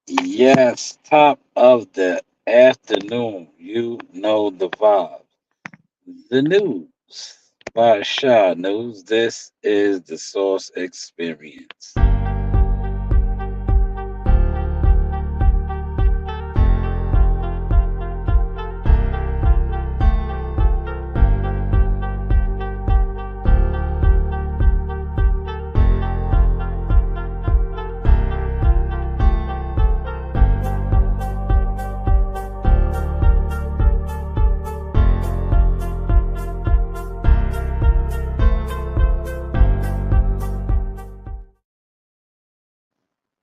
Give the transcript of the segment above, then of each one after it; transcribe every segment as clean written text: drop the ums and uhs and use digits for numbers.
Yes, top of the afternoon. You know the vibe. The news by Shaw News. This is the Source Experience.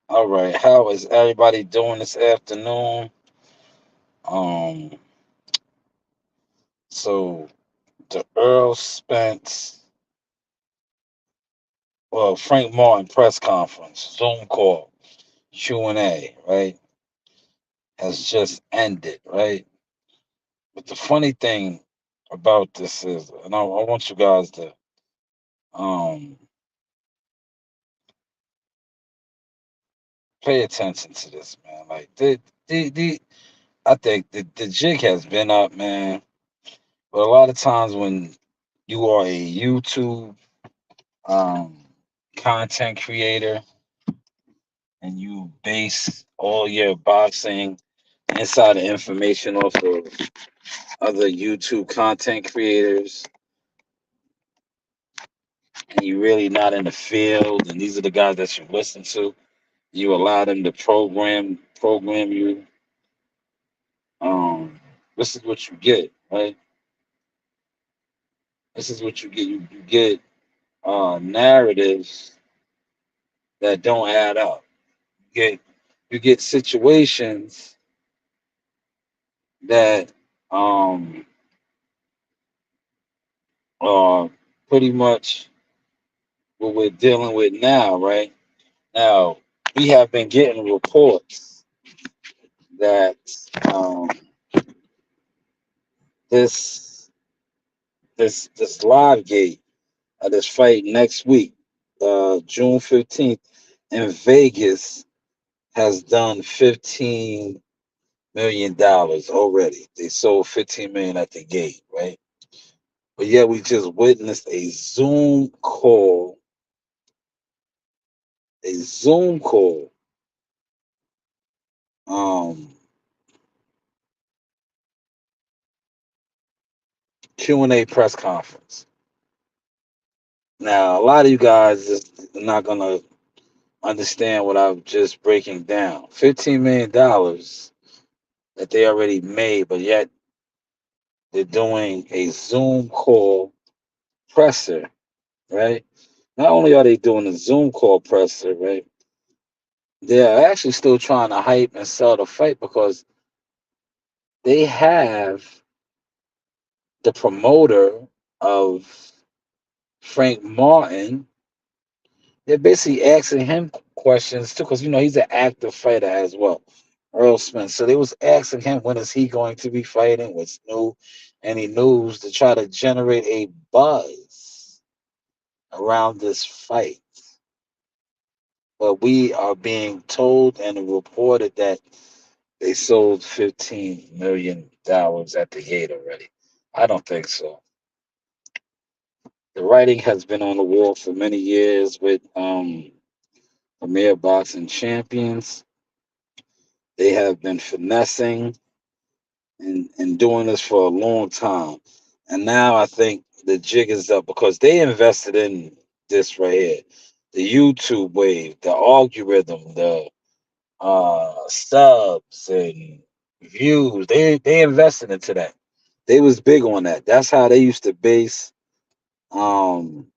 All right, how is everybody doing this afternoon? Um, so the Earl Spence, well, Frank Martin press conference, Zoom call, Q&A, right, has just ended, right? But the funny thing about this is, and I want you guys to um pay attention to this, man. Like the I think the jig has been up, man. But a lot of times when you are a YouTube um content creator and you base all your boxing insider information off of other YouTube content creators, and you're really not in the field, and these are the guys that you listen to, you allow them to program you. Um, this is what you get, right? This is what you get. You get narratives that don't add up. You get you get situations that um are pretty much what we're dealing with now, right? Now we have been getting reports that um this this live gate this fight next week, June 15th in Vegas, has done $15 million already. They sold 15 million at the gate, right? But yeah, we just witnessed a Zoom call, um, Q&A press conference. Now, a lot of you guys is not gonna understand what I'm just breaking down. $15 million that they already made, but yet they're doing a Zoom call presser, right? Not only are they doing a Zoom call presser, right? They're actually still trying to hype and sell the fight because they have the promoter of Frank Martin. They're basically asking him questions too, because he's an active fighter as well, Earl Smith. So they was asking him when is he going to be fighting, what's new, any news to try to generate a buzz around this fight. But we are being told and reported that they sold $15 million at the gate already. I don't think so. The writing has been on the wall for many years with Premier Boxing Champions. They have been finessing and doing this for a long time. And now I think the jig is up because they invested in this right here. The YouTube wave, the algorithm, the subs and views. They invested into that. They was big on that. That's how they used to base um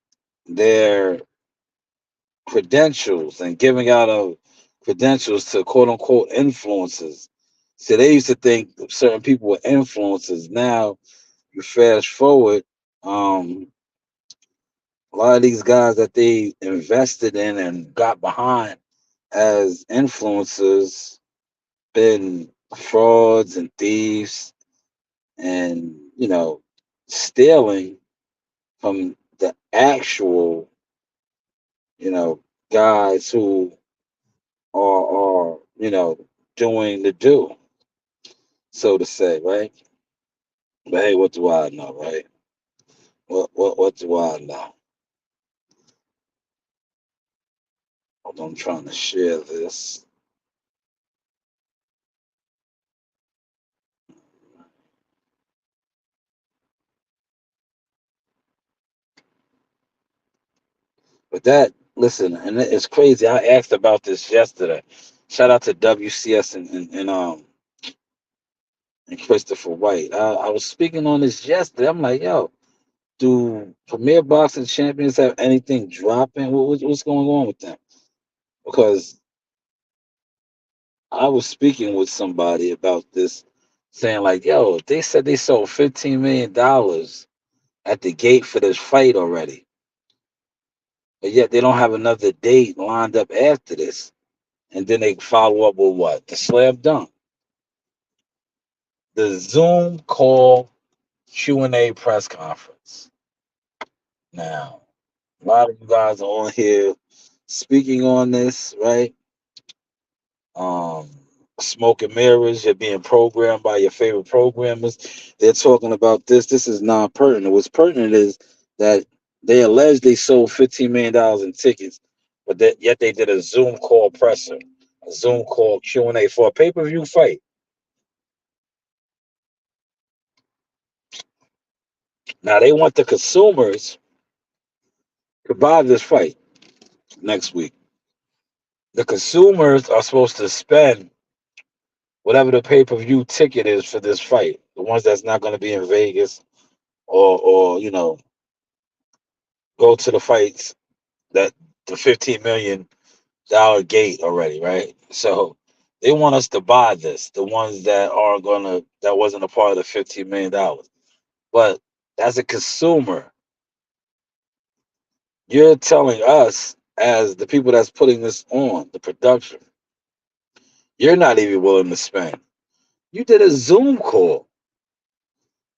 their credentials and giving out of credentials to quote unquote influencers. So they used to think certain people were influencers. Now you fast forward, um, a lot of these guys that they invested in and got behind as influencers been frauds and thieves and stealing from the actual guys who are doing the do, so to say, right? But hey, what do I know, right? What do I know? Hold on, I'm trying to share this. But that, listen, and it's crazy. I asked about this yesterday. Shout out to WCS and Christopher White. I was speaking on this yesterday. I'm like, yo, do Premier Boxing Champions have anything dropping? What's going on with them? Because I was speaking with somebody about this, saying like, yo, they said they sold $15 million at the gate for this fight already, but yet they don't have another date lined up after this. And then they follow up with what? The slam dunk, the Zoom call Q&A press conference. Now, a lot of you guys are on here speaking on this, right? Um, Smoke and mirrors, you're being programmed by your favorite programmers. They're talking about this. This is non-pertinent. What's pertinent is that they allege they sold $15 million in tickets, but that yet they did a Zoom call presser, a Zoom call Q&A for a pay-per-view fight. Now they want the consumers to buy this fight next week. The consumers are supposed to spend whatever the pay-per-view ticket is for this fight. The ones that's not going to be in Vegas or go to the fights that the $15 million gate already, right? So they want us to buy this, the ones that are gonna that wasn't a part of the $15 million. But as a consumer, you're telling us as the people that's putting this on, the production, you're not even willing to spend. You did a Zoom call.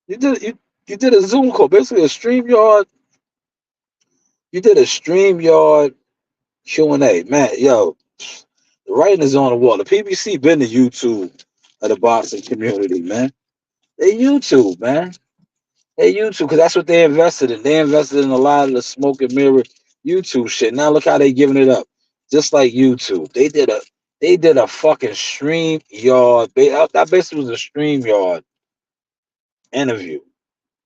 You did a Zoom call, basically a StreamYard. You did a StreamYard Q&A. Man, yo, the writing is on the wall. The PBC been the YouTube of the boxing community, man. They YouTube, man. They YouTube because that's what they invested in. They invested in a lot of the smoke and mirror YouTube shit. Now look how they giving it up, just like YouTube. They did a fucking stream yard. That basically was a stream yard interview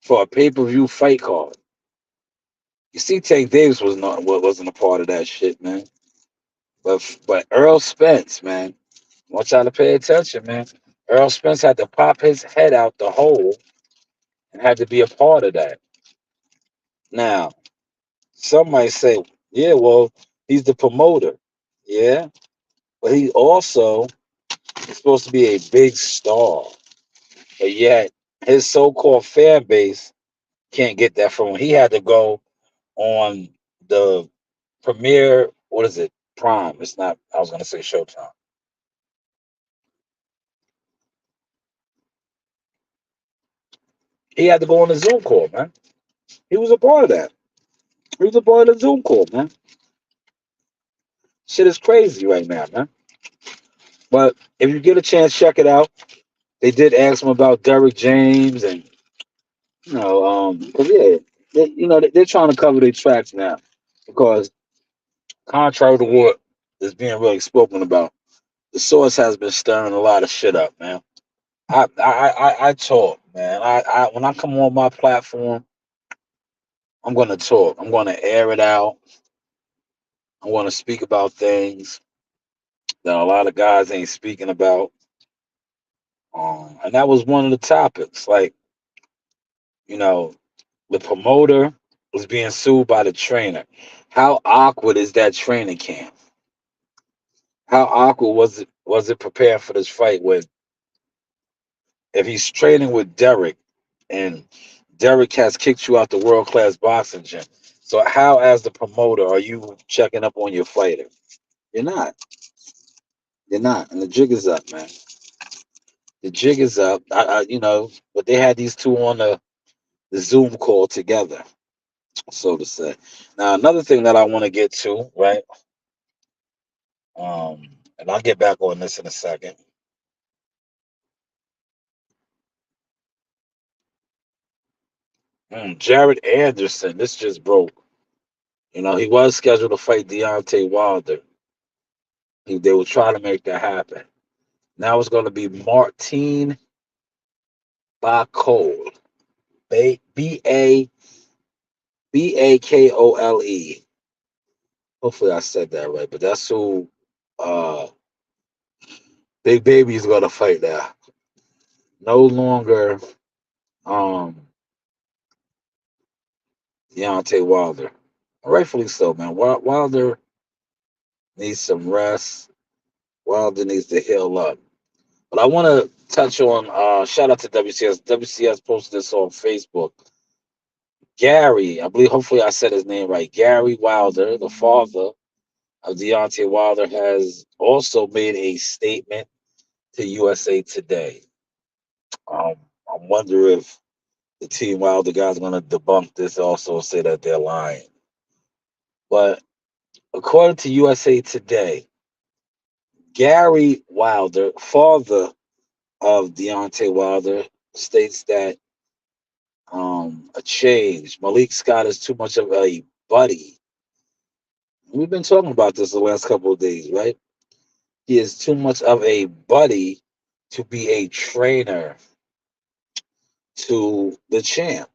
for a pay per view fight card. You see, Tank Davis wasn't a part of that shit, man. But Earl Spence, man, I want y'all to pay attention, man. Earl Spence had to pop his head out the hole and had to be a part of that. Now, some might say, yeah, well, he's the promoter. Yeah, but he also is supposed to be a big star. But yet, his so called fan base can't get that from him. He had to go on the premiere, what is it? Prime. It's not, I was going to say Showtime. He had to go on the Zoom call, man. He was a part of that. He was a part of the Zoom call, man. Shit is crazy right now, man. But if you get a chance, check it out. They did ask him about Derrick James and, 'cause, yeah, they're trying to cover their tracks now because contrary to what is being really spoken about, the source has been stirring a lot of shit up, man. I talk, man. I when I come on my platform, I'm gonna talk. I'm gonna air it out. I want to speak about things that a lot of guys ain't speaking about. And that was one of the topics. Like, you know, the promoter was being sued by the trainer. How awkward is that training camp? How awkward was it preparing for this fight with if he's training with Derek and Derek has kicked you out the world class boxing gym. So how as the promoter are you checking up on your fighter? You're not. You're not. And the jig is up, man. The jig is up. But they had these two on the Zoom call together, so to say. Now another thing that I want to get to, right? And I'll get back on this in a second. Jared Anderson. This just broke. He was scheduled to fight Deontay Wilder. They were trying to make that happen. Now it's going to be Martin Bacol. Bakole. Hopefully I said that right, but that's who uh Big Baby is gonna fight now. No longer um Deontay Wilder. Rightfully so, man. Wilder needs some rest. Wilder needs to heal up. But I want to touch on shout out to WCS. WCS posted this on Facebook. Gary, I believe hopefully I said his name right. Gary Wilder, the father of Deontay Wilder, has also made a statement to USA Today. Um, I wonder if the Team Wilder guys are going to debunk this also and say that they're lying. But according to USA Today, Gary Wilder, father of Deontay Wilder, states that a change. Malik Scott is too much of a buddy. We've been talking about this the last couple of days, right? He is too much of a buddy to be a trainer to the champ,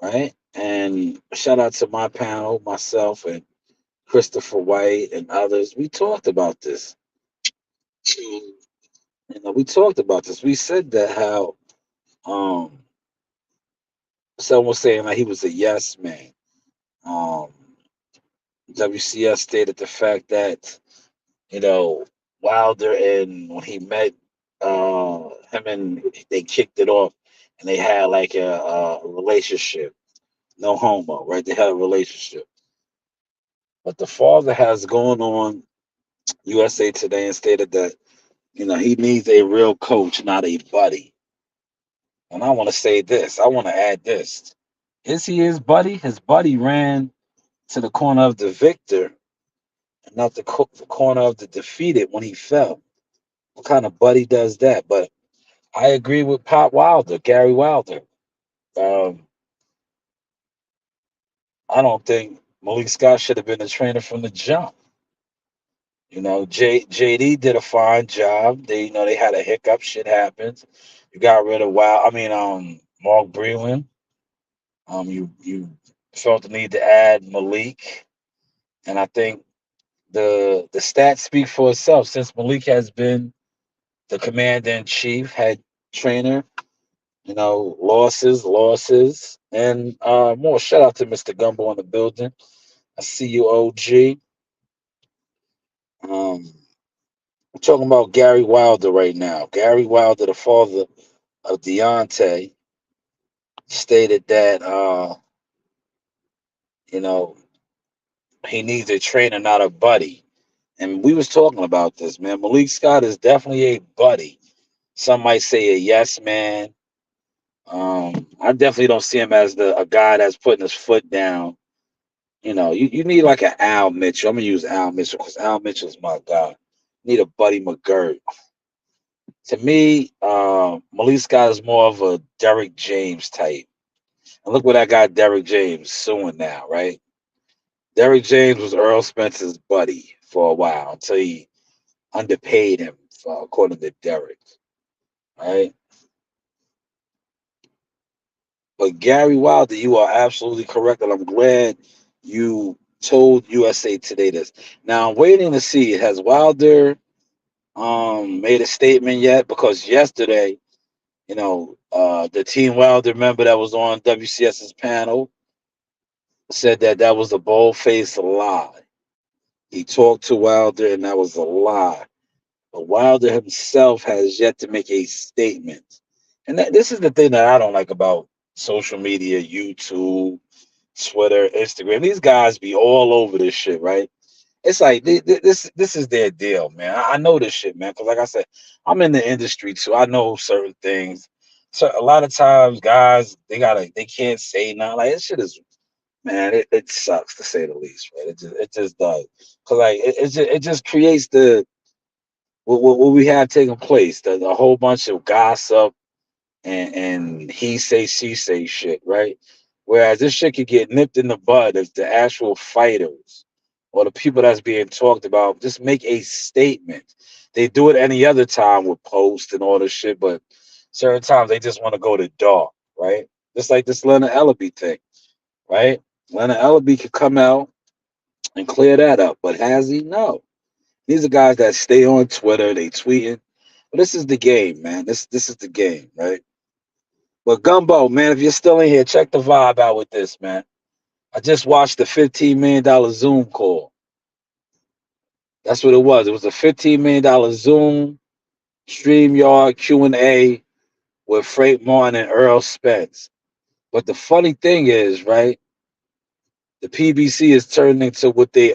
right? And shout out to my panel, myself and Christopher White and others. We talked about this. We talked about this. We said that how um someone was saying like he was a yes man. Um WCS stated the fact that, you know, Wilder and when he met him and they kicked it off and they had like a relationship. No homo, right? They had a relationship. But the father has gone on USA Today and stated that, he needs a real coach, not a buddy. And I want to say this. I want to add this. Is he his buddy? His buddy ran to the corner of the victor and not the corner of the defeated when he fell. What kind of buddy does that? But I agree with Pop Wilder, Gary Wilder. Um, I don't think Malik Scott should have been a trainer from the jump. JD did a fine job. They had a hiccup. Shit happens. You got rid of Mark Breland. You felt the need to add Malik, and I think the stats speak for itself. Since Malik has been the commander in chief, head trainer, losses, and more. Shout out to Mr. Gumbo in the building. I see you, OG. We're talking about Gary Wilder right now. Gary Wilder, the father of Deontay, stated that you know he needs a trainer, not a buddy. And we was talking about this, man. Malik Scott is definitely a buddy. Some might say a yes man. I definitely don't see him as a guy that's putting his foot down. You need like an Al Mitchell. I'm gonna use Al Mitchell because Al Mitchell's my guy. You need a Buddy McGirt. To me, Malik Scott is more of a Derrick James type. And look what I got Derrick James suing now, right? Derrick James was Earl Spencer's buddy for a while until he underpaid him, according to Derrick, right? But Gary Wilder, you are absolutely correct, and I'm glad you told USA Today this. Now I'm waiting to see, has Wilder made a statement yet? Because yesterday, the Team Wilder member that was on WCS's panel said that that was a bold-faced lie. He talked to Wilder, and that was a lie. But Wilder himself has yet to make a statement. And this is the thing that I don't like about social media, YouTube, Twitter, Instagram. These guys be all over this shit, right? It's like this is their deal, man. I know this shit, man. Because like I said, I'm in the industry too. I know certain things. So a lot of times, guys, they can't say nothing. Like this shit is, man. It sucks to say the least, right? It just does. Cause like it just creates what we have taking place. The whole bunch of gossip and he say she say shit, right? Whereas this shit could get nipped in the bud if the actual fighters or the people that's being talked about just make a statement. They do it any other time with posts and all this shit, but certain times they just want to go to dark, right? Just like this Leonard Ellaby thing, right? Leonard Ellaby could come out and clear that up, but has he? No. These are guys that stay on Twitter, they tweeting. But this is the game, man. This is the game, right? But Gumbo, man, if you're still in here, check the vibe out with this, man. I just watched the $15 million Zoom call. That's what it was. It was a $15 million Zoom StreamYard Q&A with Frank Martin and Earl Spence. But the funny thing is, right, the PBC is turning into what they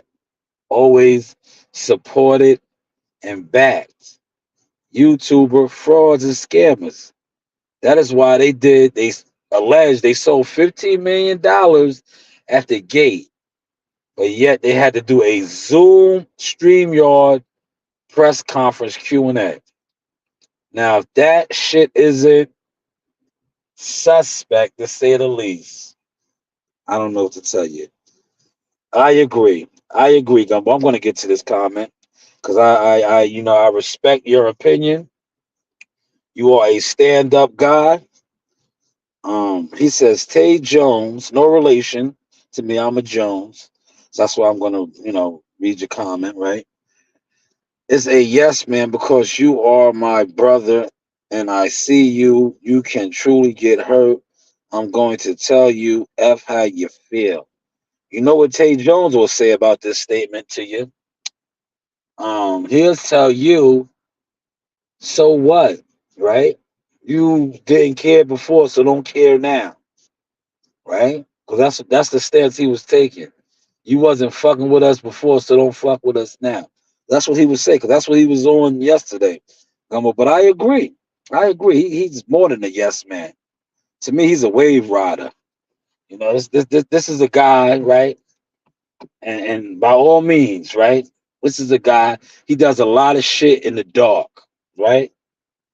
always supported and backed. YouTuber frauds and scammers. That is why they alleged they sold $15 million at the gate, but yet they had to do a Zoom StreamYard press conference Q&A. Now, if that shit isn't suspect, to say the least, I don't know what to tell you. I agree. I agree, Gumbo. I'm going to get to this comment because I respect your opinion. You are a stand-up guy. He says Tay Jones, no relation to me. I'm a Jones, so that's why I'm gonna, read your comment. Right? It's a yes, man, because you are my brother, and I see you. You can truly get hurt. I'm going to tell you f how you feel. You know what Tay Jones will say about this statement to you? He'll tell you, so what? Right? You didn't care before, so don't care now. Right? Because that's the stance he was taking. You wasn't fucking with us before, so don't fuck with us now. That's what he was saying, because that's what he was on yesterday. But I agree. I agree. He's more than a yes man. To me, he's a wave rider. This is a guy, right? And by all means, right? This is a guy. He does a lot of shit in the dark, right?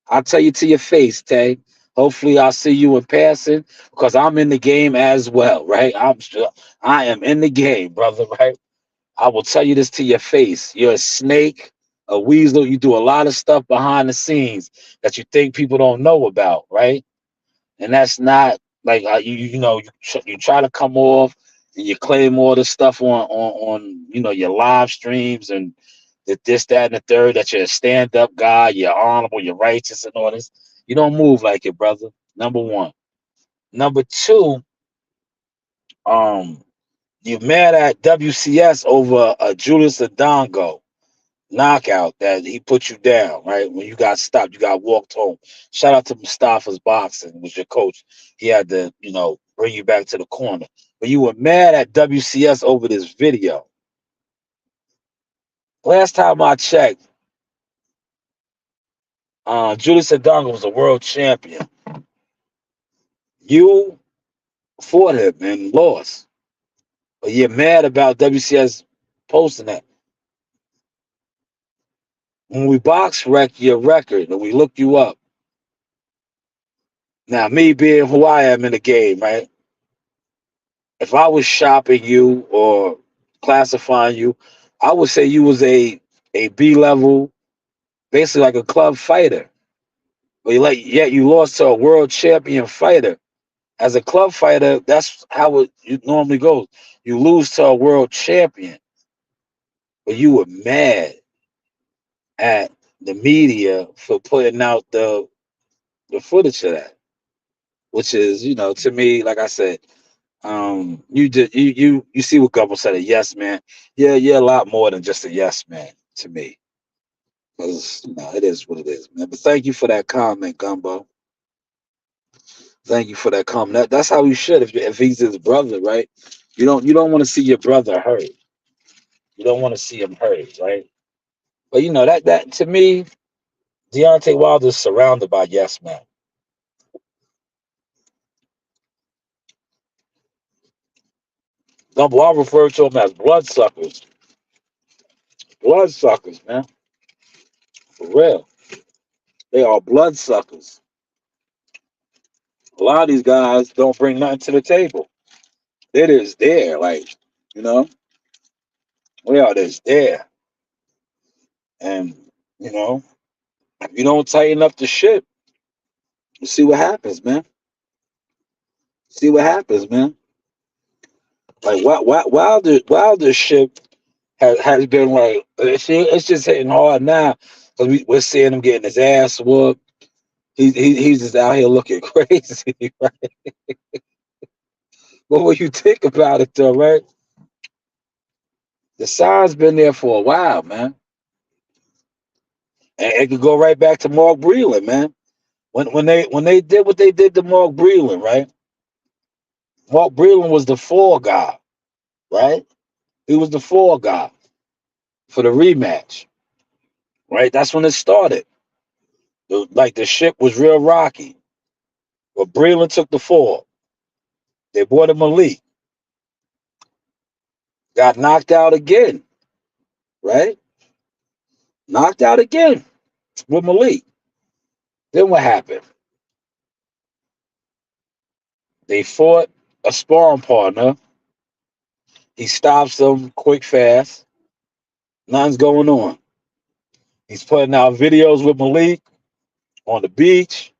I'll tell you to your face, Tay. Hopefully, I'll see you in passing because I'm in the game as well, right? I am in the game, brother, right? I will tell you this to your face. You're a snake, a weasel. You do a lot of stuff behind the scenes that you think people don't know about, right? And that's not like you try to come off and you claim all this stuff on your live streams and this that and the third that you're a stand up guy, you're honorable, you're righteous and all this. You don't move like it, brother. Number one. Number two, um, you're mad at WCS over a Julius Adongo knockout that he put you down, right? When you got stopped, you got walked home. Shout out to Mustafa's Boxing, was your coach. He had to, bring you back to the corner. But you were mad at WCS over this video. Last time I checked, Julius Adongo was a world champion. You fought him and lost. But you're mad about WCS posting that. When we box wreck your record and we look you up, now me being who I am in the game, right? If I was shopping you or classifying you, I would say you was a B level, basically like a club fighter. But yet you lost to a world champion fighter. As a club fighter, that's how it normally goes. You lose to a world champion, but you were mad at the media for putting out the footage of that, which is, to me, like I said, you see what Gumbo said, a yes man. Yeah, a lot more than just a yes man to me. Because it is what it is, man. But thank you for that comment, Gumbo. Thank you for that comment. That's how he should if he's his brother, right? You don't want to see your brother hurt. You don't want to see him hurt, right? But that to me, Deontay Wilder is surrounded by yes men. Gumbo, I refer to them as bloodsuckers. Bloodsuckers, man. For real. They are bloodsuckers. A lot of these guys don't bring nothing to the table. They're just there, like, you know, we are just there. And, you know, if you don't tighten up the ship, you see what happens, man. See what happens, man. Like, Wilder ship has been like, it's just hitting hard now because we're seeing him getting his ass whooped. He's just out here looking crazy, right? But when you think about it, though, right? The sign's been there for a while, man. And it could go right back to Mark Breland, man. When they did what they did to Mark Breland, right? Mark Breland was the fall guy, right? He was the fall guy for the rematch, right? That's when it started. Like the ship was real rocky, but Breland took the fall. They brought him Malik, got knocked out again, right? Knocked out again with Malik. Then what happened? They fought a sparring partner. He stops them quick, fast. Nothing's going on. He's putting out videos with Malik on the beach,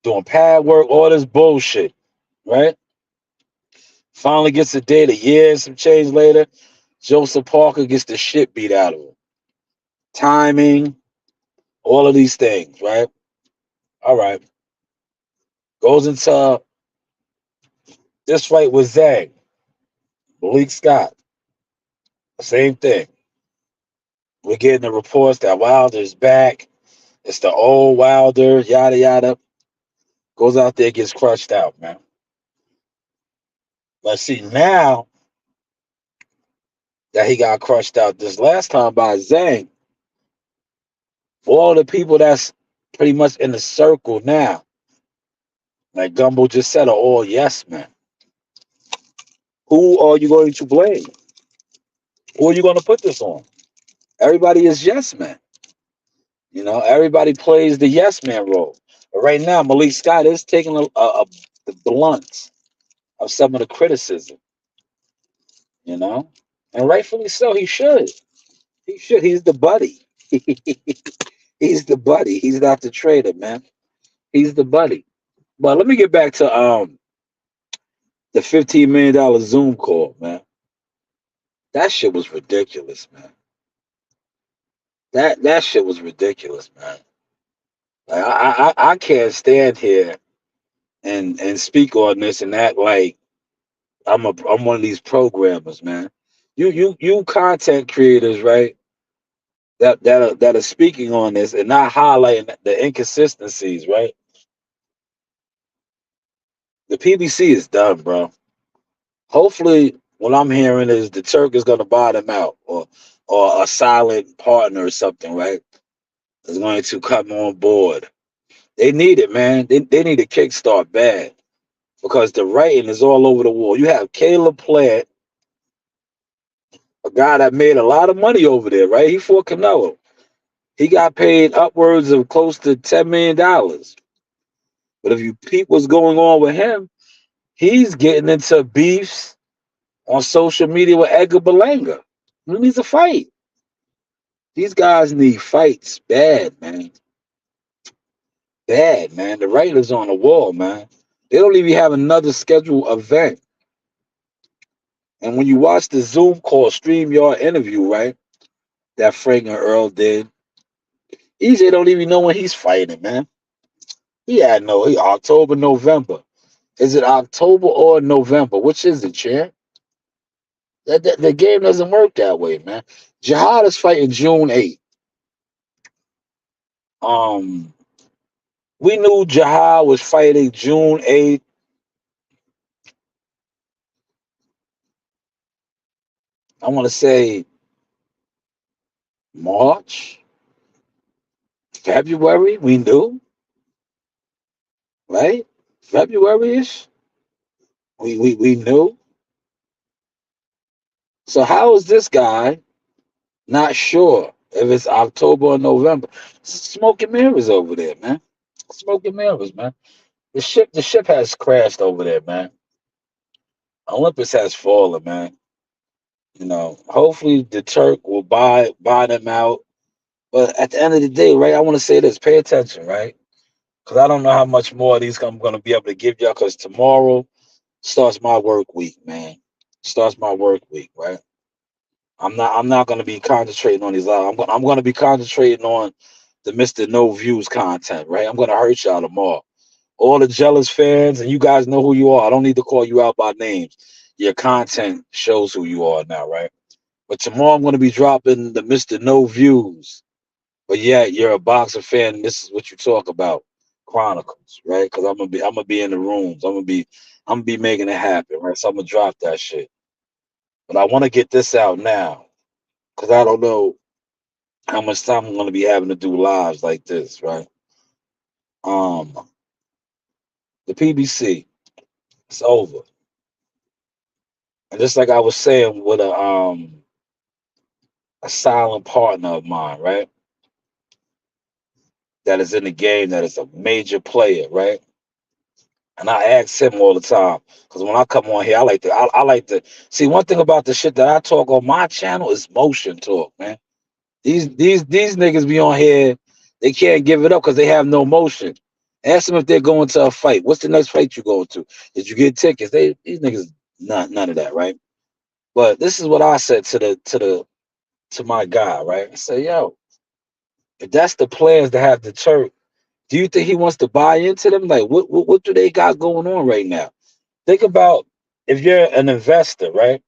doing pad work, all this bullshit, right? Finally gets a date a year and some change later. Joseph Parker gets the shit beat out of him. Timing, all of these things, right? All right. Goes into this fight with Zhang, Malik Scott. Same thing. We're getting the reports that Wilder's back. It's the old Wilder, yada yada. Goes out there, gets crushed out, man. But see, now that he got crushed out this last time by Zhang, all the people that's pretty much in the circle now, like Gumbo just said, are all yes men. Who are you going to blame? Who are you going to put this on? Everybody is yes men. You know, everybody plays the yes man role. But right now, Malik Scott is taking the blunt of some of the criticism, you know? And rightfully so, he should. He should. He's the buddy. He's the buddy. He's not the traitor, man. He's the buddy. But let me get back to the $15 million Zoom call, man. That shit was ridiculous, man. That shit was ridiculous, man. Like I can't stand here and speak on this and act like I'm one of these programmers, man. You content creators, right? That are speaking on this and not highlighting the inconsistencies, right? The PBC is done, bro. Hopefully, what I'm hearing is the Turk is going to buy them out, or a silent partner or something, right? Is going to come on board. They need it, man. They need a kickstart bad because the writing is all over the wall. You have Caleb Plant, a guy that made a lot of money over there, right? He fought Canelo. He got paid upwards of close to $10 million. But if you peep what's going on with him, he's getting into beefs on social media with Edgar Berlanga. He needs a fight. These guys need fights bad, man. Bad, man. The writers on the wall, man. They don't even have another scheduled event. And when you watch the Zoom call StreamYard interview, right, that Frank and Earl did, EJ don't even know when he's fighting, man. He October, November. Is it October or November? Which is it, champ? The game doesn't work that way, man. Jihad is fighting June 8th. Um, we knew Jihad was fighting June 8th. I want to say March, February. We knew, right? February-ish. We knew. So how is this guy not sure if it's October or November? Smoke and mirrors over there, man. Smoke and mirrors, man. The ship has crashed over there, man. Olympus has fallen, man. Hopefully the Turk will buy them out. But at the end of the day, right, I want to say this: pay attention, right? Because I don't know how much more of these I'm going to be able to give y'all. Because tomorrow starts my work week, man. Starts my work week, right? I'm not going to be concentrating on these lives. I'm going to be concentrating on the Mister No Views content, right? I'm going to hurt y'all tomorrow. All the jealous fans, and you guys know who you are. I don't need to call you out by names. Your content shows who you are now, right? But tomorrow I'm going to be dropping the Mister No Views. But yeah, you're a boxer fan. And this is what you talk about, Chronicles, right? Because I'm gonna be in the rooms. I'm gonna be making it happen, right? So I'm gonna drop that shit. But I want to get this out now because I don't know how much time I'm gonna be having to do lives like this, right? Um, the PBC, it's over. And just like I was saying with a silent partner of mine, right? That is in the game, that is a major player, right? And I ask him all the time because when I come on here, I like to see one thing about the shit that I talk on my channel is motion talk, man. These niggas be on here, they can't give it up because they have no motion. Ask them if they're going to a fight. What's the next fight you going to? Did you get tickets? These niggas none of that, right? But this is what I said to my guy, right? I said, yo, if that's the plans to have the Turk, do you think he wants to buy into them? Like, what do they got going on right now? Think about if you're an investor, right?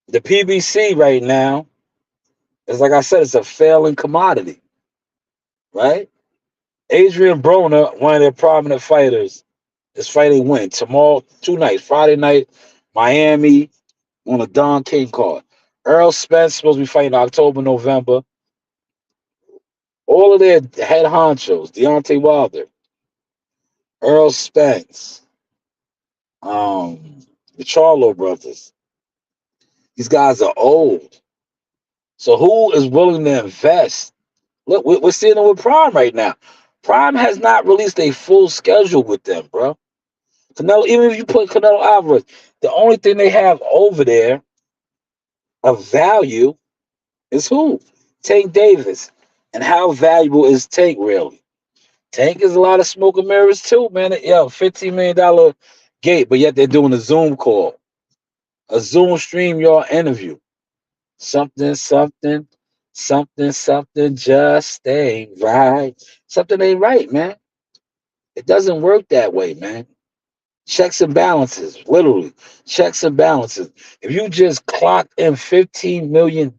The PBC right now is like I said, it's a failing commodity, right? Adrian Broner, one of their prominent fighters, is fighting when tomorrow, 2 nights, Friday night, Miami on a Don King card. Earl Spence supposed to be fighting October, November. All of their head honchos, Deontay Wilder, Earl Spence, the Charlo brothers. These guys are old. So who is willing to invest? Look, we're seeing it with Prime right now. Prime has not released a full schedule with them, bro. Canelo, even if you put Canelo Alvarez, the only thing they have over there of value is who? Tank Davis. And how valuable is Tank really? Tank is a lot of smoke and mirrors too, man. Yeah, $15 million gate, but yet they're doing a Zoom call, a Zoom stream your interview. Something, something, something just ain't right. Something ain't right, man. It doesn't work that way, man. Checks and balances, literally. Checks and balances. If you just clocked in $15 million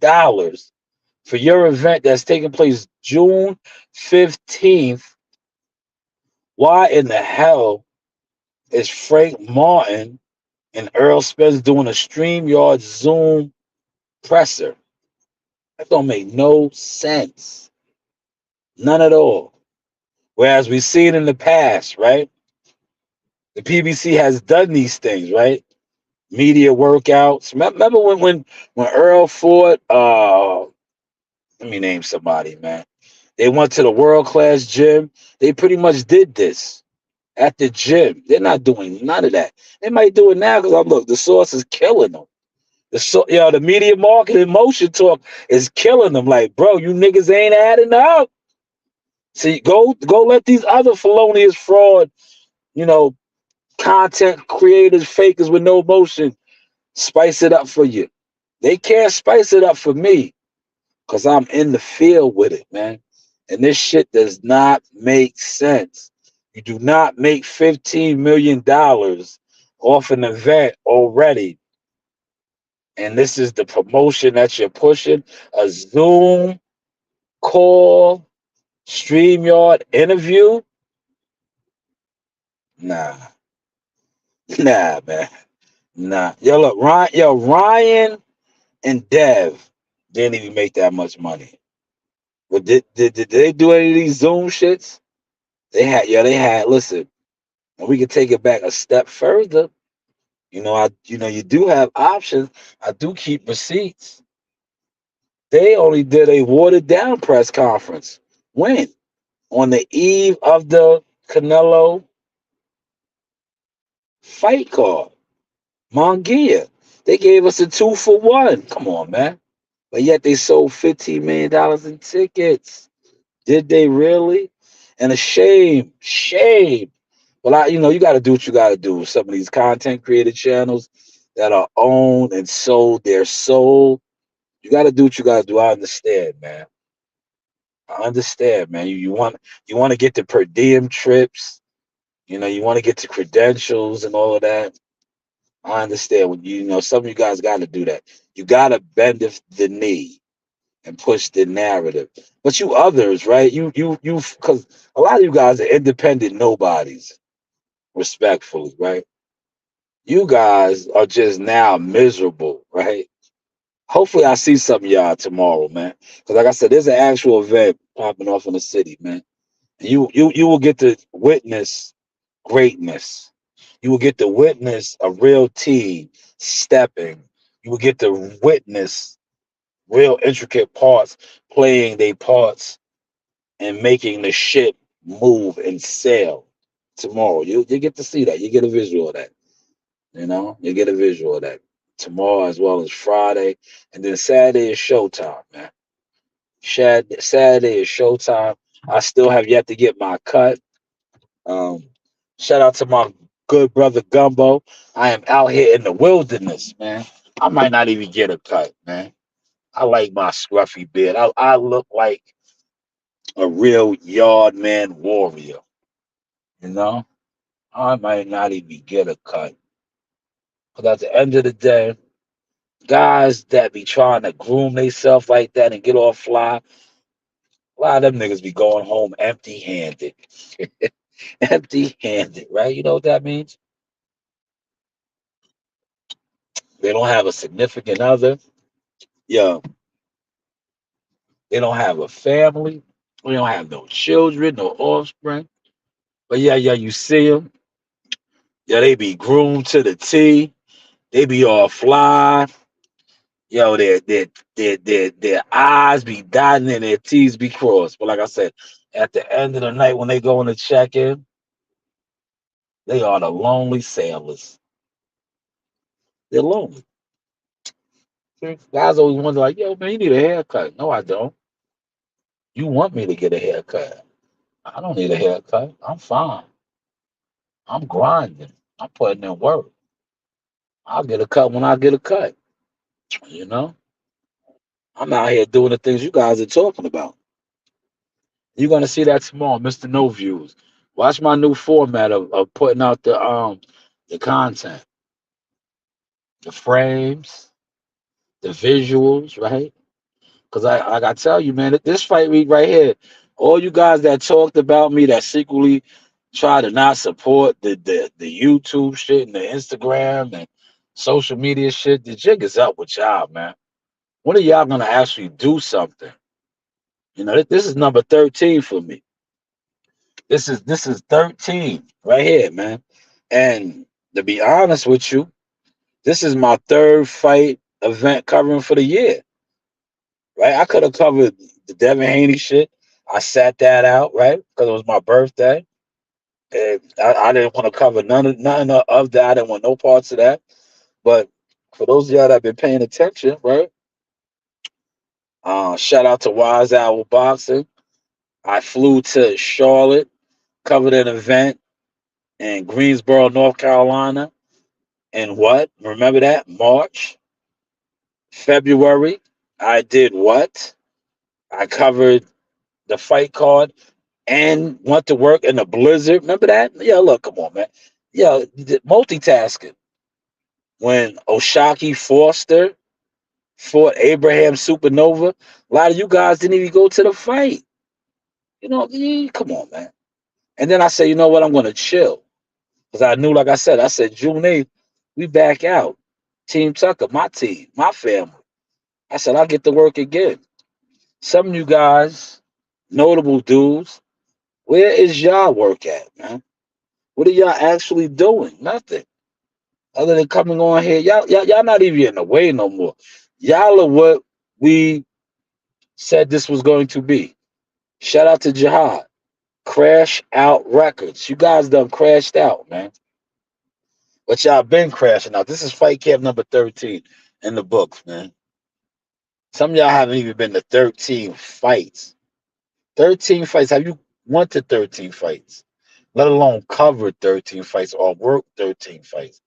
for your event that's taking place June 15th, why in the hell is Frank Martin and Earl Spence doing a StreamYard Zoom presser? That don't make no sense. None at all. Whereas we've seen in the past, right? The PBC has done these things, right? Media workouts. Remember when Earl fought? Let me name somebody, man. They went to the world class gym. They pretty much did this at the gym. They're not doing none of that. They might do it now because look, the source is killing them. The media marketing motion talk is killing them. Like, bro, you niggas ain't adding up. See, go let these other felonious fraud, you know, content creators, fakers with no motion spice it up for you. They can't spice it up for me because I'm in the field with it, man. And this shit does not make sense. You do not make $15 million off an event already. And this is the promotion that you're pushing, a Zoom call, StreamYard interview. Nah, nah, man. Nah. Ryan and Dev didn't even make that much money. But did they do any of these Zoom shits? They had, listen, and we can take it back a step further. You do have options. I do keep receipts. They only did a watered down press conference. When? on the eve of the Canelo fight card. Mongia. They gave us a 2-for-1. Come on, man. But yet they sold $15 million in tickets. Did they really? And a shame. Well, you got to do what you got to do. Some of these content creator channels that are owned and sold, they're sold. You got to do what you got to do. I understand, man. I understand, man. You want to get the per diem trips. You want to get the credentials and all of that. I understand. When some of you guys got to do that. You got to bend the knee and push the narrative. But you others, right? Because a lot of you guys are independent nobodies, respectfully, right? You guys are just now miserable, right? Hopefully, I see some of y'all tomorrow, man. Because like I said, there's an actual event popping off in the city, man. And you will get to witness greatness. You will get to witness a real team stepping. You will get to witness real intricate parts playing their parts and making the ship move and sail tomorrow. You get to see that. You get a visual of that. You get a visual of that tomorrow as well as Friday, and then Saturday is showtime, man. Saturday is showtime. I still have yet to get my cut. Um, Shout out to my good brother Gumbo. I am out here in the wilderness, man. I might not even get a cut, man. I like my scruffy beard. I look like a real yard man warrior, you know? I might not even get a cut. But at the end of the day, guys that be trying to groom themselves like that and get all fly, a lot of them niggas be going home empty handed. Empty handed, right? You know what that means? They don't have a significant other. Yeah, they don't have a family. They don't have no children, no offspring. But yeah, you see them. Yeah, they be groomed to the T. They be all fly. Yo, their eyes be dotted and their T's be crossed. But like I said, at the end of the night when they go in to check in, they are the lonely sailors. They're lonely. Guys always wonder, like, yo, man, you need a haircut. No, I don't. You want me to get a haircut. I don't need a haircut. I'm fine. I'm grinding. I'm putting in work. I'll get a cut when I get a cut. You know? I'm out here doing the things you guys are talking about. You're gonna see that tomorrow, Mr. No Views. Watch my new format of putting out the content, the frames, the visuals, right? Because I tell you, man, this fight week right here, all you guys that talked about me that secretly try to not support the YouTube shit and the Instagram and social media shit, the jig is up with y'all, man. When are y'all gonna actually do something? This is number 13 for me. This is 13 right here, man. And to be honest with you, this is my third fight event covering for the year. Right? I could have covered the Devin Haney shit. I sat that out, right? Because it was my birthday. And I didn't want to cover none of that. I didn't want no parts of that. But for those of y'all that have been paying attention, right? Shout out to Wise Owl Boxing. I flew to Charlotte, covered an event in Greensboro, North Carolina. And what? Remember that? March, February. I did what? I covered the fight card and went to work in a blizzard. Remember that? Yeah, look, come on, man. Yeah, multitasking. When Oshaki Foster fought Abraham Supernova, a lot of you guys didn't even go to the fight. Come on, man. And then I said, you know what? I'm going to chill. Because I knew, like I said, June 8th, we back out. Team Tucker, my team, my family. I said, I'll get to work again. Some of you guys, notable dudes, where is y'all work at, man? What are y'all actually doing? Nothing. Other than coming on here. Y'all not even in the way no more. Y'all are what we said this was going to be. Shout out to Jihad. Crash Out Records. You guys done crashed out, man. But y'all been crashing out. This is Fight Camp number 13 in the books, man. Some of y'all haven't even been to 13 fights. 13 fights. Have you went to 13 fights? Let alone covered 13 fights or worked 13 fights.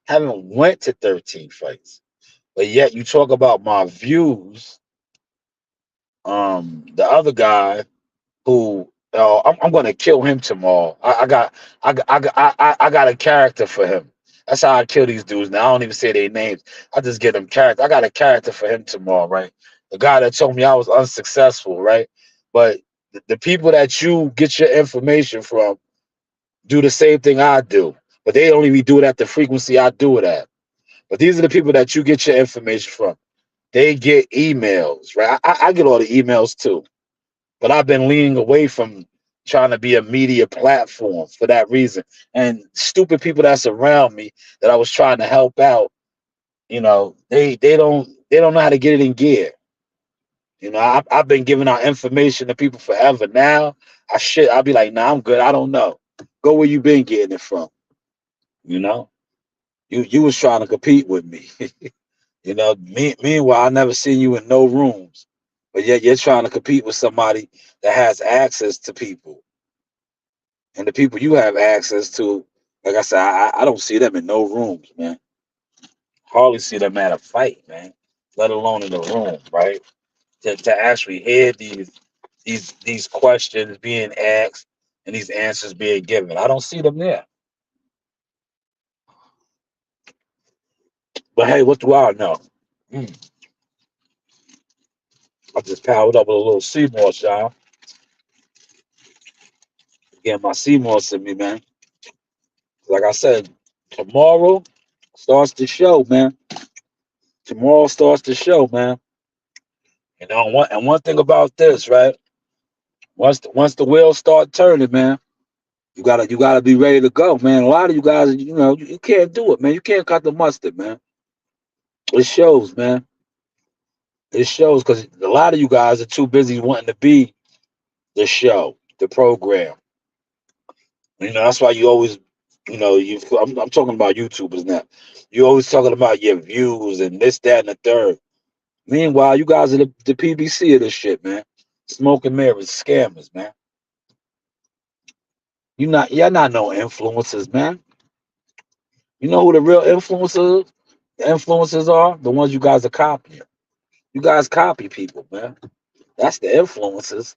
Haven't went to 13 fights. But yet you talk about my views. The other guy who I'm going to kill him tomorrow. I got a character for him. That's how I kill these dudes. Now I don't even say their names. I just get them character. I got a character for him tomorrow, right? The guy that told me I was unsuccessful, right? But the people that you get your information from do the same thing I do, but they don't even do it at the frequency I do it at. But these are the people that you get your information from. They get emails, right? I get all the emails too. But I've been leaning away from trying to be a media platform for that reason. And stupid people that's around me that I was trying to help out, they don't know how to get it in gear. I've been giving out information to people forever. Now I'll be like, nah, I'm good. I don't know. Go where you been getting it from. You know, you was trying to compete with me. Meanwhile, I never seen you in no rooms, but yet you're trying to compete with somebody that has access to people, and the people you have access to, like I said, I don't see them in no rooms, man. Hardly see them at a fight, man. Let alone in the room, right? To actually hear these questions being asked and these answers being given, I don't see them there. But hey, what do I know? Mm, I just powered up with a little Seymour, y'all. Getting my Seymour in me, man. Like I said, tomorrow starts the show, man. Tomorrow starts the show, man. One thing about this, right? Once the wheels start turning, man, you gotta be ready to go, man. A lot of you guys, you can't do it, man. You can't cut the mustard, man. It shows, man. It shows because a lot of you guys are too busy wanting to be the show, the program. That's why you always, I'm talking about YouTubers now. You always talking about your views and this, that, and the third. Meanwhile, you guys are the PBC of this shit, man. Smoke and mirrors, scammers, man. You're not no influencers, man. You know who the real influencers? The influencers are the ones you guys are copying. You guys copy people, man. That's the influencers.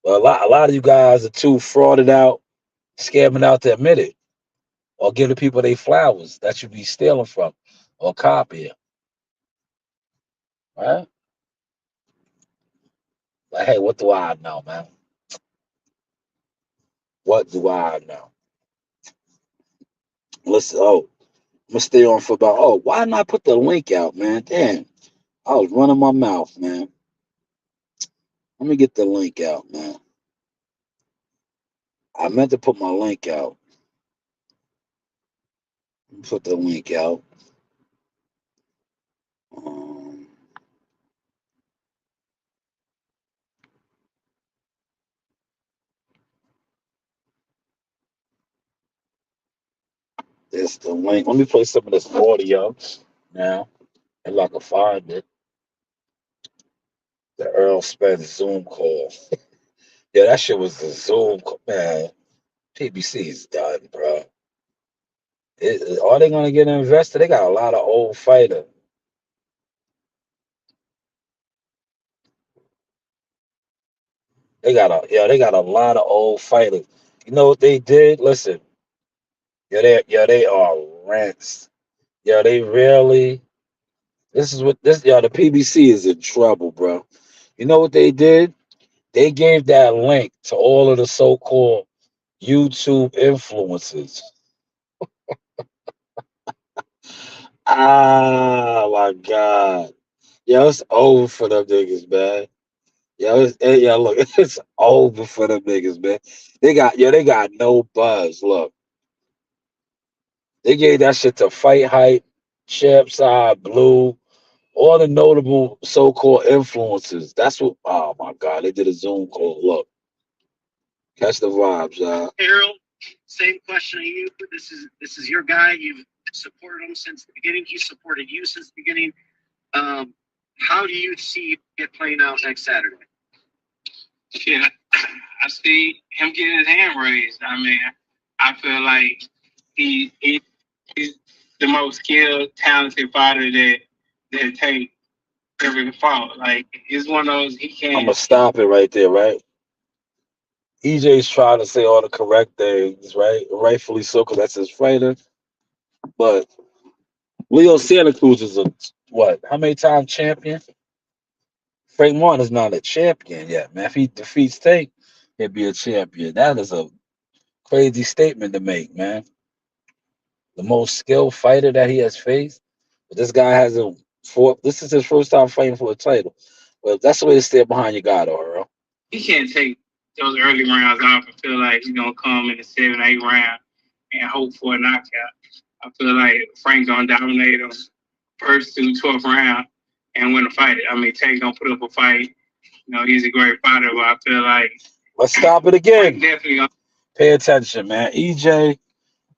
But a lot of you guys are too frauded out, scamming out to admit it, or give the people they flowers that you be stealing from, or copying, right? Like, hey, what do I know, man? What do I know? Listen, I'm gonna stay on for about. Oh, why didn't I put the link out, man? Damn, I was running my mouth, man. Let me get the link out, man. I meant to put my link out. Put the link out. Um, there's the link. Let me play some of this audio now, if I can find it. The Earl Spence Zoom call. Yeah, that shit was the Zoom call, man. PBC is done, bro. Are they gonna get invested? They got a lot of old fighters. They got a lot of old fighters. You know what they did? Listen, they are rents. They really. This is what this. The PBC is in trouble, bro. You know what they did? They gave that link to all of the so-called YouTube influencers. Ah, my God. It's over for them niggas, man. Look, it's over for them niggas, man. They got no buzz. Look, they gave that shit to Fight Hype, Champ Side, Blue, all the notable so-called influencers. That's what. Oh my God, they did a Zoom call. Look, Catch the vibes, y'all. Errol, same question to you. This is your guy. You've supported him since the beginning. He supported you since the beginning. Um, how do you see it playing out next Saturday? Shit, I see him getting his hand raised. I mean, I feel like he's the most skilled, talented fighter that take every fought. Like it's one of those he I'm gonna can't. stop it right there, right? EJ's trying to say all the correct things, right? Rightfully so, because that's his fighter. But Leo Santa Cruz is a what? How many time champion? Frank Martin is not a champion yet, man. If he defeats Tank, he'll be a champion. That is a crazy statement to make, man. The most skilled fighter that he has faced. But this guy hasn't fought. This is his first time fighting for a title. Well, that's the way to stay behind your guy, though, Earl. He can't take those early rounds off and feel like he's gonna come in the 7, 8 round and hope for a knockout. I feel like Frank gonna dominate him first to 12th round and win a fight. I mean, Tank gonna put up a fight. You know, he's a great fighter, but I feel like Let's stop it Frank again. definitely gonna. Pay attention, man. EJ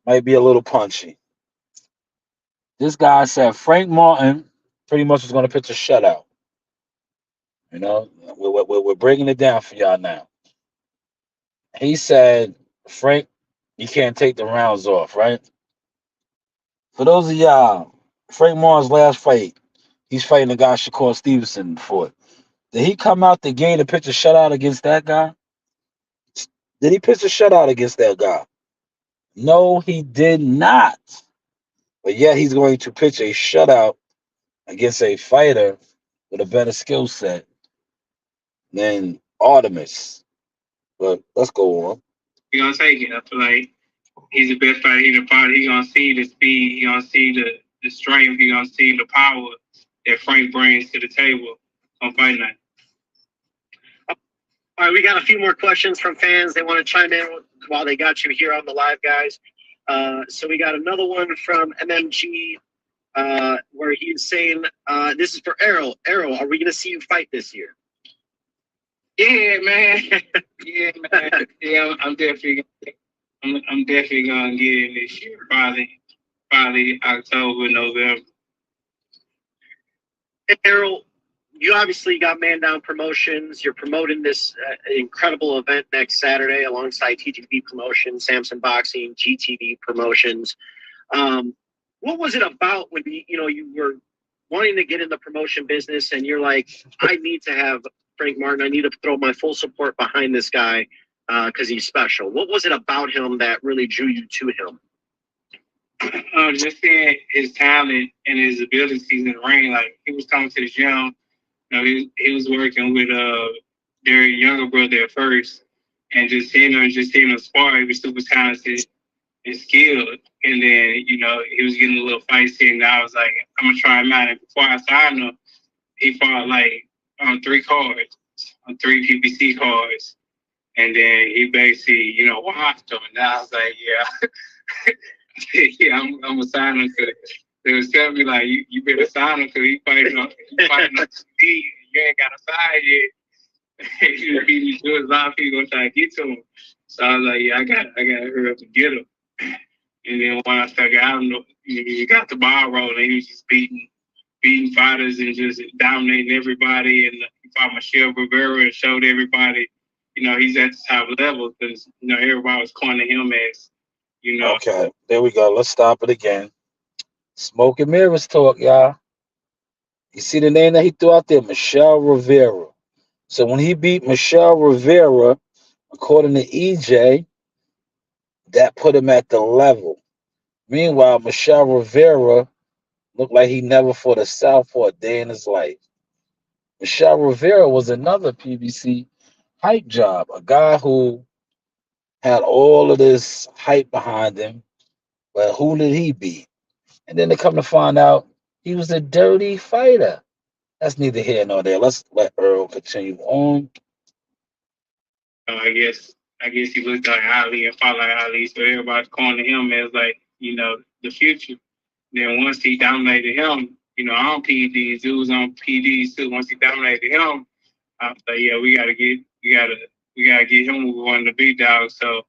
might be a little punchy. This guy said Frank Martin pretty much was going to pitch a shutout. You know, we're breaking it down for y'all now. He said, Frank, you can't take the rounds off, right? For those of y'all, Frank Martin's last fight, he's fighting the guy Shakur Stevenson fought. Did he come out the game to pitch a shutout against that guy? Did he pitch a shutout against that guy? No, he did not. But yet he's going to pitch a shutout against a fighter with a better skill set than Artemis. But let's go on. He gonna take it. I feel like he's the best fighter in the fight. He gonna see the speed. He gonna see the strength. He gonna see the power that Frank brings to the table on fight night. All right, we got a few more questions from fans. They want to chime in while they got you here on the live, guys. So we got another one from MMG where he's saying, this is for Errol. Errol, are we going to see you fight this year? Yeah, man. Yeah, man. Yeah, I'm definitely. I'm definitely gonna get in this year. Probably October, November. Errol, you obviously got Man Down Promotions. You're promoting this incredible event next Saturday alongside TGV Promotions, Samson Boxing, GTV Promotions. What was it about when you were wanting to get in the promotion business and you're like, I need to have Frank Martin. I need to throw my full support behind this guy because he's special. What was it about him that really drew you to him? Just seeing his talent and his abilities in the ring. Like he was coming to the gym. You know, he was working with their younger brother at first, and just seeing him spar. He was super talented and skilled. And then he was getting a little feisty, and I was like, I'm gonna try him out. And before I signed him, he fought like on 3 cards, on 3 PPC cards. And then he basically, watched him. And I was like, yeah, yeah, I'm gonna sign him. Cause they was telling me like, you better sign him because he fighting on TV. You ain't got a sign yet. He beat me to his life. He gonna try to get to him. So I was like, yeah, I got to hurry up and get him. And then when I started out, you got the ball rolling. He was just beating fighters and just dominating everybody. And he fought Michelle Rivera and showed everybody, he's at the top level because, everybody was calling him as. Okay, there we go. Let's stop it again. Smoke and mirrors talk, y'all. You see the name that he threw out there? Michelle Rivera. So when he beat Michelle Rivera, according to EJ, that put him at the level. Meanwhile, Michelle Rivera looked like he never fought a southpaw a day in his life. Michelle Rivera was another PBC hype job, a guy who had all of this hype behind him. But who did he beat? And then they come to find out he was a dirty fighter. That's neither here nor there. Let's let Earl continue on. I guess he looked like Ali and fought like Ali, so everybody's calling him as like, the future. Then once he dominated him, on PDs, it was on PDs too. Once he dominated him, I was like, yeah, we gotta we gotta get him one of the big dogs. So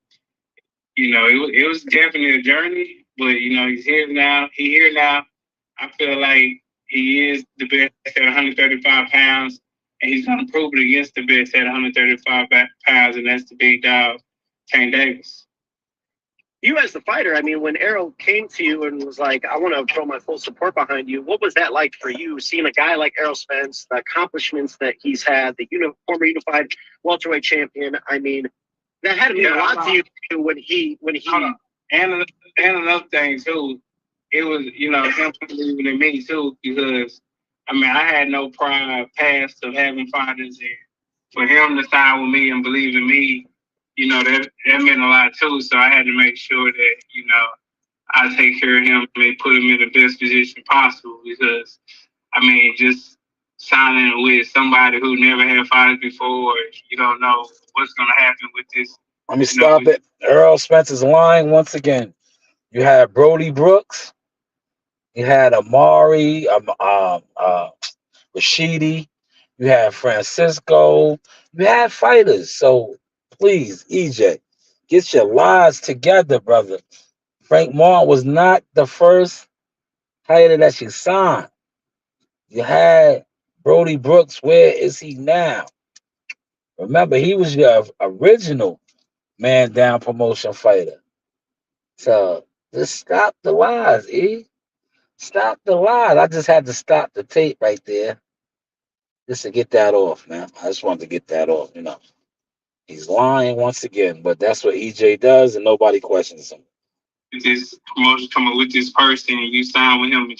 it was definitely a journey, but he's here now. He here now. I feel like he is the best at 135 pounds, and he's gonna prove it against the best at 135 pounds, and that's the big dog, Tank Davis. You as the fighter, I mean, when Errol came to you and was like, I want to throw my full support behind you, what was that like for you, seeing a guy like Errol Spence, the accomplishments that he's had, the former unified welterweight champion? I mean, that had to mean a lot to you when he and another thing too, it was him believing in me too, because I had no prior past of having fighters, and for him to sign with me and believe in me, that meant a lot too. So I had to make sure that I take care of him and put him in the best position possible, because just signing with somebody who never had fighters before, you don't know what's gonna happen with this. Let me stop it. Earl Spence is lying once again. You had Brody Brooks. You had Amari, Rashidi. You had Francisco. You had fighters. So please, EJ, get your lives together, brother. Frank Martin was not the first fighter that you signed. You had Brody Brooks. Where is he now? Remember, he was your original man down promotion fighter. So just stop the lies, E. Stop the lies. I just had to stop the tape right there just to get that off, man. I just wanted to get that off, He's lying once again, but that's what EJ does, and nobody questions him. This promotion coming with this person, and you sign with him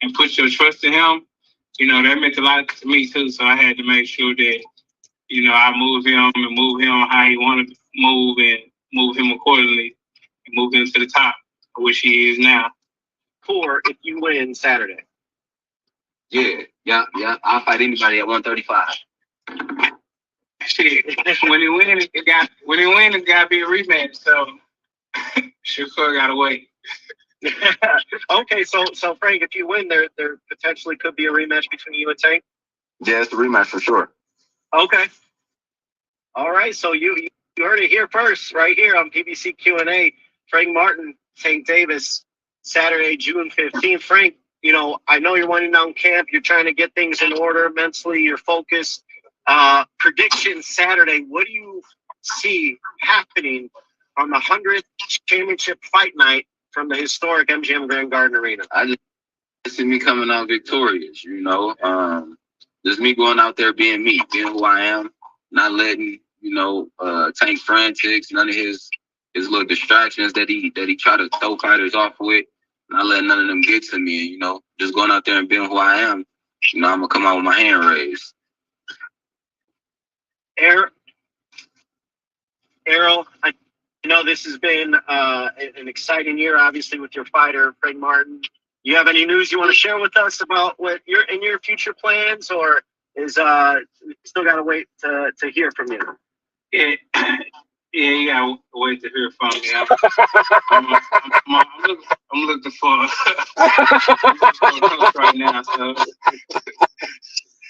and put your trust in him, that meant a lot to me too. So I had to make sure that, I move him how he wanted to move, and move him accordingly, and move him to the top, which he is now. For if you win Saturday. Yeah. I'll fight anybody at 135. Shit, when he win, it's gotta be a rematch. So Shakur gotta wait. Okay, so Frank, if you win, there potentially could be a rematch between you and Tank. Yeah, it's a rematch for sure. Okay. All right, so you heard it here first, right here on PBC Q&A. Frank Martin, Tank Davis, Saturday, June 15th. Frank, I know you're winding down camp. You're trying to get things in order mentally. You're focused. Prediction Saturday. What do you see happening on the 100th championship fight night from the historic MGM Grand Garden Arena? I just see me coming out victorious, just me going out there being me, being who I am, not letting, Tank frantics, none of his little distractions that he try to throw fighters off with, not letting none of them get to me, just going out there and being who I am. I'm gonna come out with my hand raised. Errol, I know this has been an exciting year, obviously, with your fighter, Frank Martin. You have any news you want to share with us about what your future plans, or is still got to wait to hear from you? Yeah, you gotta wait to hear from me. I'm looking for a coach right now, so.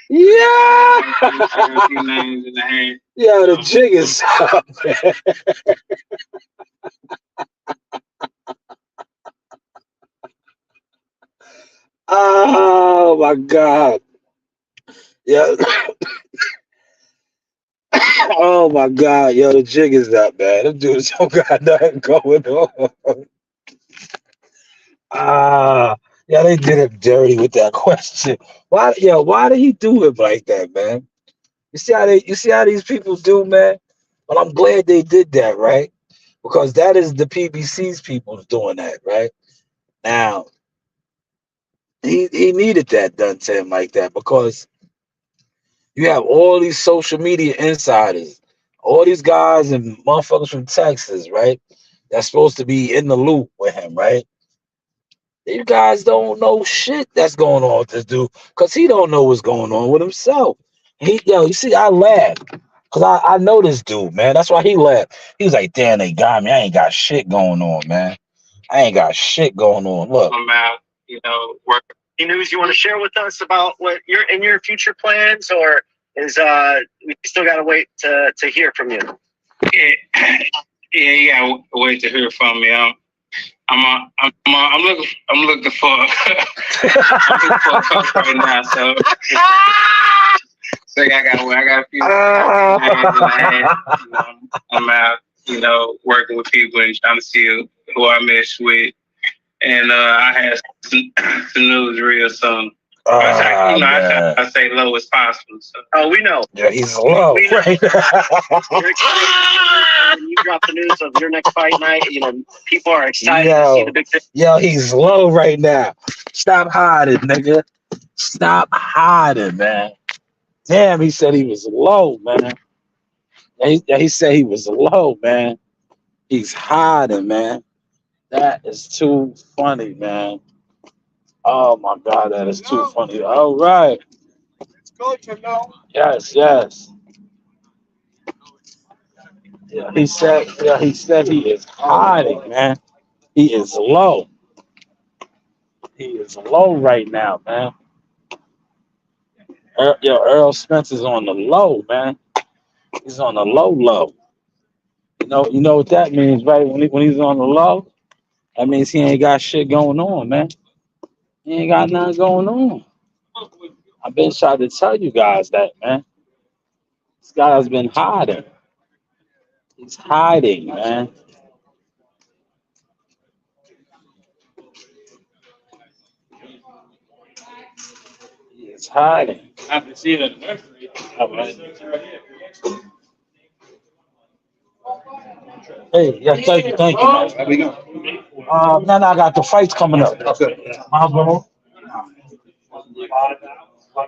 Yeah. A few names in the hand. Yeah, the jig is up, man. Oh my God. Yeah. Oh my God. Yo, the jig is up, man. Them dudes don't got nothing going on. Yeah, they did it dirty with that question. Why did he do it like that, man? You see how these people do, man? But I'm glad they did that, right? Because that is the PBC's people doing that, right? Now, he needed that done to him like that, because you have all these social media insiders, all these guys and motherfuckers from Texas, right? That's supposed to be in the loop with him, right? You guys don't know shit that's going on with this dude, because he don't know what's going on with himself. You see, I laughed because I know this dude, man. That's why he laughed. He was like, damn, they got me. I ain't got shit going on, man. I ain't got shit going on. Look. About, work. Any news you want to share with us about what your future plans, or is we still gotta wait to hear from you. Yeah, you gotta wait to hear from me. I'm looking for I'm looking for a coach right now. So I got a few. I'm out, working with people and trying to see who I mesh with, and I had some news real soon. I say low as possible. So. Oh, we know. Yeah, he's low. We know. When you drop the news of your next fight night, people are excited to see the big thing. Yo, he's low right now. Stop hiding, nigga. Stop hiding, man. Damn, he said he was low, man. He said he was low, man. He's hiding, man. That is too funny, man. Oh my God, that is too funny. All right. It's good to know. Yes. Yeah, he said he is hiding, man. He is low. He is low right now, man. Earl Spence is on the low, man. He's on the low. You know what that means, right? When he's on the low, that means he ain't got shit going on, man. He ain't got nothing going on. I've been trying to tell you guys that, man. This guy's been hiding. He's hiding, man. He is hiding. I have to see it at the nursery. Hey, yeah, thank you, man. There we go. Now I got the fights coming up. Okay. Bro.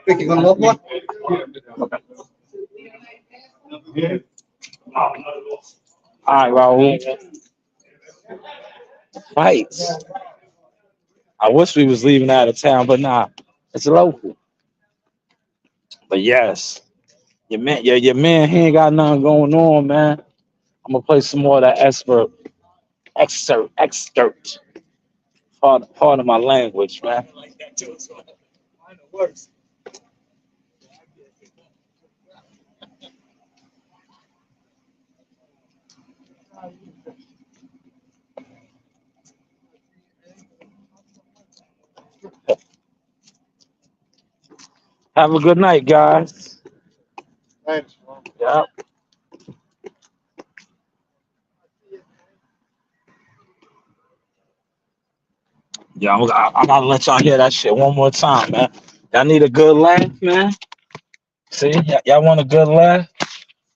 Think you're gonna love one? All right, Raul. Fights. I wish we was leaving out of town, but nah, it's local. But yes, your man, he ain't got nothing going on, man. I'm gonna play some more of that excerpt. Part of my language, man. Have a good night, guys. Thanks. Yep. Yeah, I gotta let y'all hear that shit one more time, man. Y'all need a good laugh, man. See, y'all want a good laugh?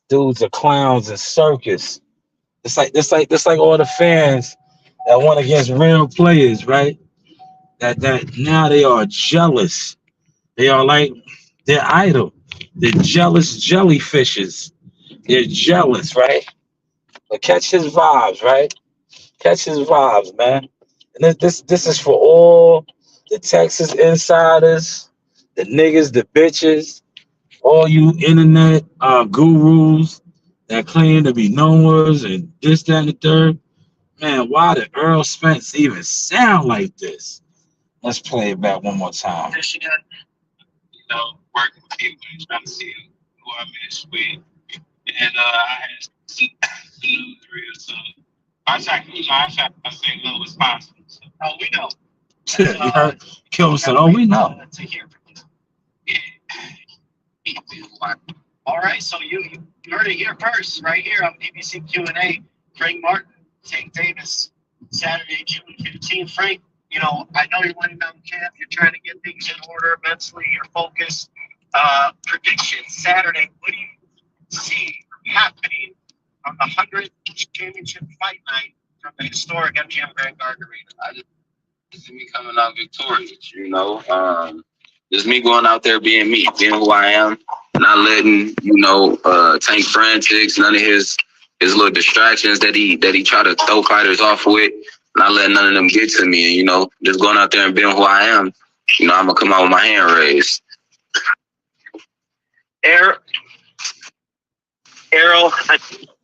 Dudes are clowns and circus. It's like all the fans that went against real players, right? That now they are jealous. They are like their idol. They're jealous jellyfishes. They're jealous, right? But catch his vibes, right? Catch his vibes, man. And this is for all the Texas insiders, the niggas, the bitches, all you internet gurus that claim to be knowers and this, that, and the third. Man, why did Earl Spence even sound like this? Let's play it back one more time. Michigan, working with people and trying to see who I mesh with. And I had some news real soon. I try to say low as possible. So. Oh, we know. You heard Kilmer said, "Oh, we know." To hear from you. Yeah. All right, so you heard it here first, right here on BBC Q&A. Frank Martin, Tank Davis, Saturday, June 15th. Frank, I know you're winning down camp. You're trying to get things in order mentally. You're focused. Prediction Saturday. What do you see happening on the 100th championship fight night from the historic MGM Grand Garden Arena? I just see me coming out victorious, Just me going out there being me, being who I am, not letting, Tank Frantics, none of his little distractions that he try to throw fighters off with, not letting none of them get to me, and, just going out there and being who I am, I'm going to come out with my hand raised. Errol, I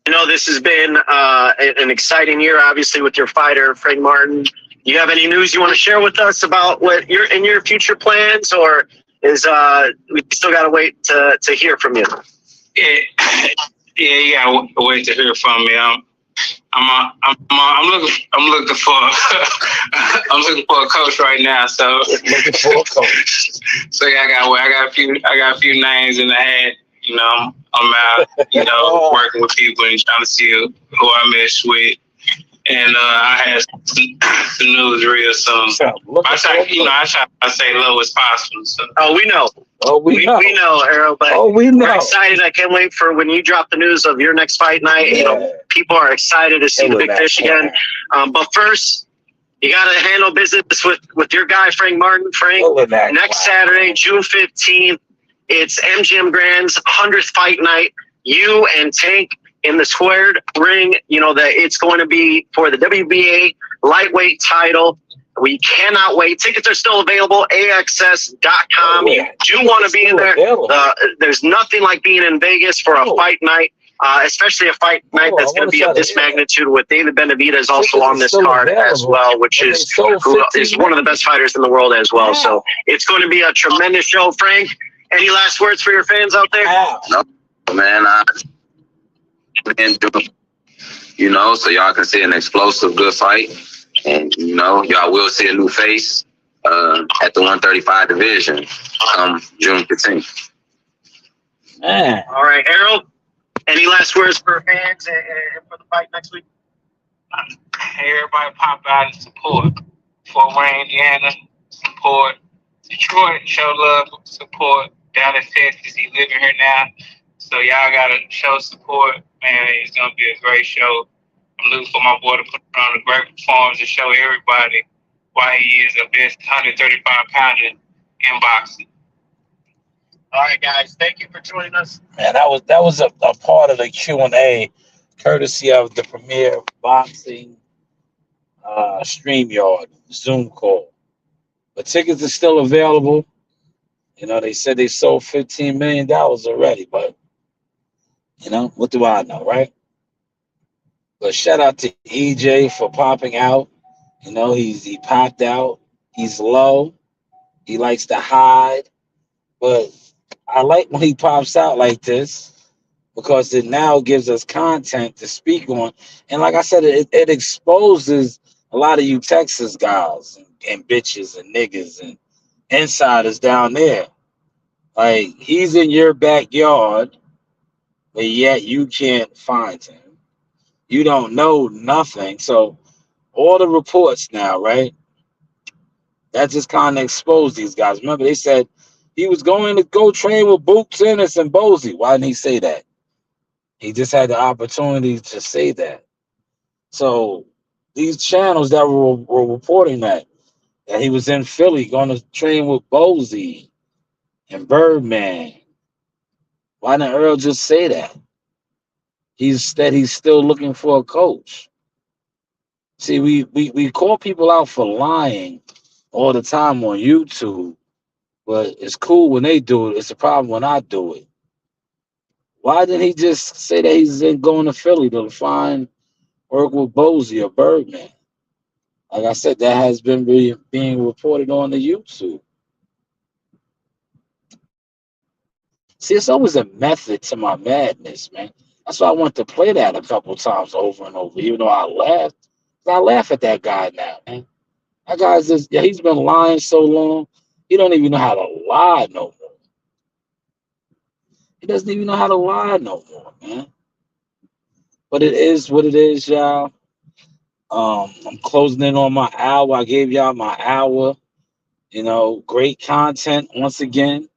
know this has been an exciting year, obviously, with your fighter, Frank Martin. Do you have any news you want to share with us about what your future plans, or is we still got to wait to hear from you. Yeah, you gotta wait to hear from me. I'm looking for I'm looking for a coach right now. So Looking for a coach. so yeah, I got a few names in the hat. You know, I'm out. You know, working with people and trying to see who I mesh with. And I had some news real soon. I try to stay low as possible. So. Oh, we know. We know, Harold. But we're excited. I can't wait for when you drop the news of your next fight night. Yeah. You know, people are excited to see the big fish again. But first, you got to handle business with your guy, Frank Martin. Frank, next Saturday, June 15th, it's MGM Grand's 100th fight night. You and Tank in the squared ring. You know that it's going to be for the WBA lightweight title. We cannot wait. Tickets are still available. AXS.com. You do want to be in there. There's nothing like being in Vegas for a fight night, especially a fight night that's going to be of this magnitude. With David Benavidez also on this card as well, which is one of the best fighters in the world as well. So it's going to be a tremendous show. Frank, any last words for your fans out there? No, man. You know, so y'all can see an explosive good fight. And, you know, y'all will see a new face at the 135 division June 15th. Man. All right, Harold, any last words for fans and for the fight next week? Everybody pop out and support. Fort Wayne, Indiana, support. Detroit, show love, support. Dallas, Texas, he's living here now. So y'all got to show support. Man, it's going to be a great show. I'm looking for my boy to put on a great performance to show everybody why he is the best 135-pounder in boxing. All right, guys. Thank you for joining us. Man, that was a part of the Q&A, courtesy of the Premier Boxing StreamYard Zoom call. But tickets are still available. You know, they said they sold $15 million already, but, you know, what do I know, right? But shout out to EJ for popping out. You know, he popped out. He's low. He likes to hide. But I like when he pops out like this because it now gives us content to speak on. And like I said, it exposes a lot of you Texas guys and bitches and niggas and insiders down there. Like, he's in your backyard, but yet you can't find him. You don't know nothing. So all the reports now, right? That just kind of exposed these guys. Remember, they said he was going to go train with Boots Ennis and Bozy. Why didn't he say that? He just had the opportunity to say that. So these channels that were reporting that he was in Philly going to train with Bozy and Birdman. Why didn't Earl just say that? He's still looking for a coach. See, we call people out for lying all the time on YouTube, but it's cool when they do it. It's a problem when I do it. Why didn't he just say that he's going to Philly to find work with Bozy or Birdman? Like I said, that has been being reported on the YouTube. See, it's always a method to my madness, man. That's why I want to play that a couple times over and over, even though I laughed. I laugh at that guy now, man. That guy's just, he's been lying so long, he don't even know how to lie no more. He doesn't even know how to lie no more, man. But it is what it is, y'all. I'm closing in on my hour. I gave y'all my hour. You know, great content once again.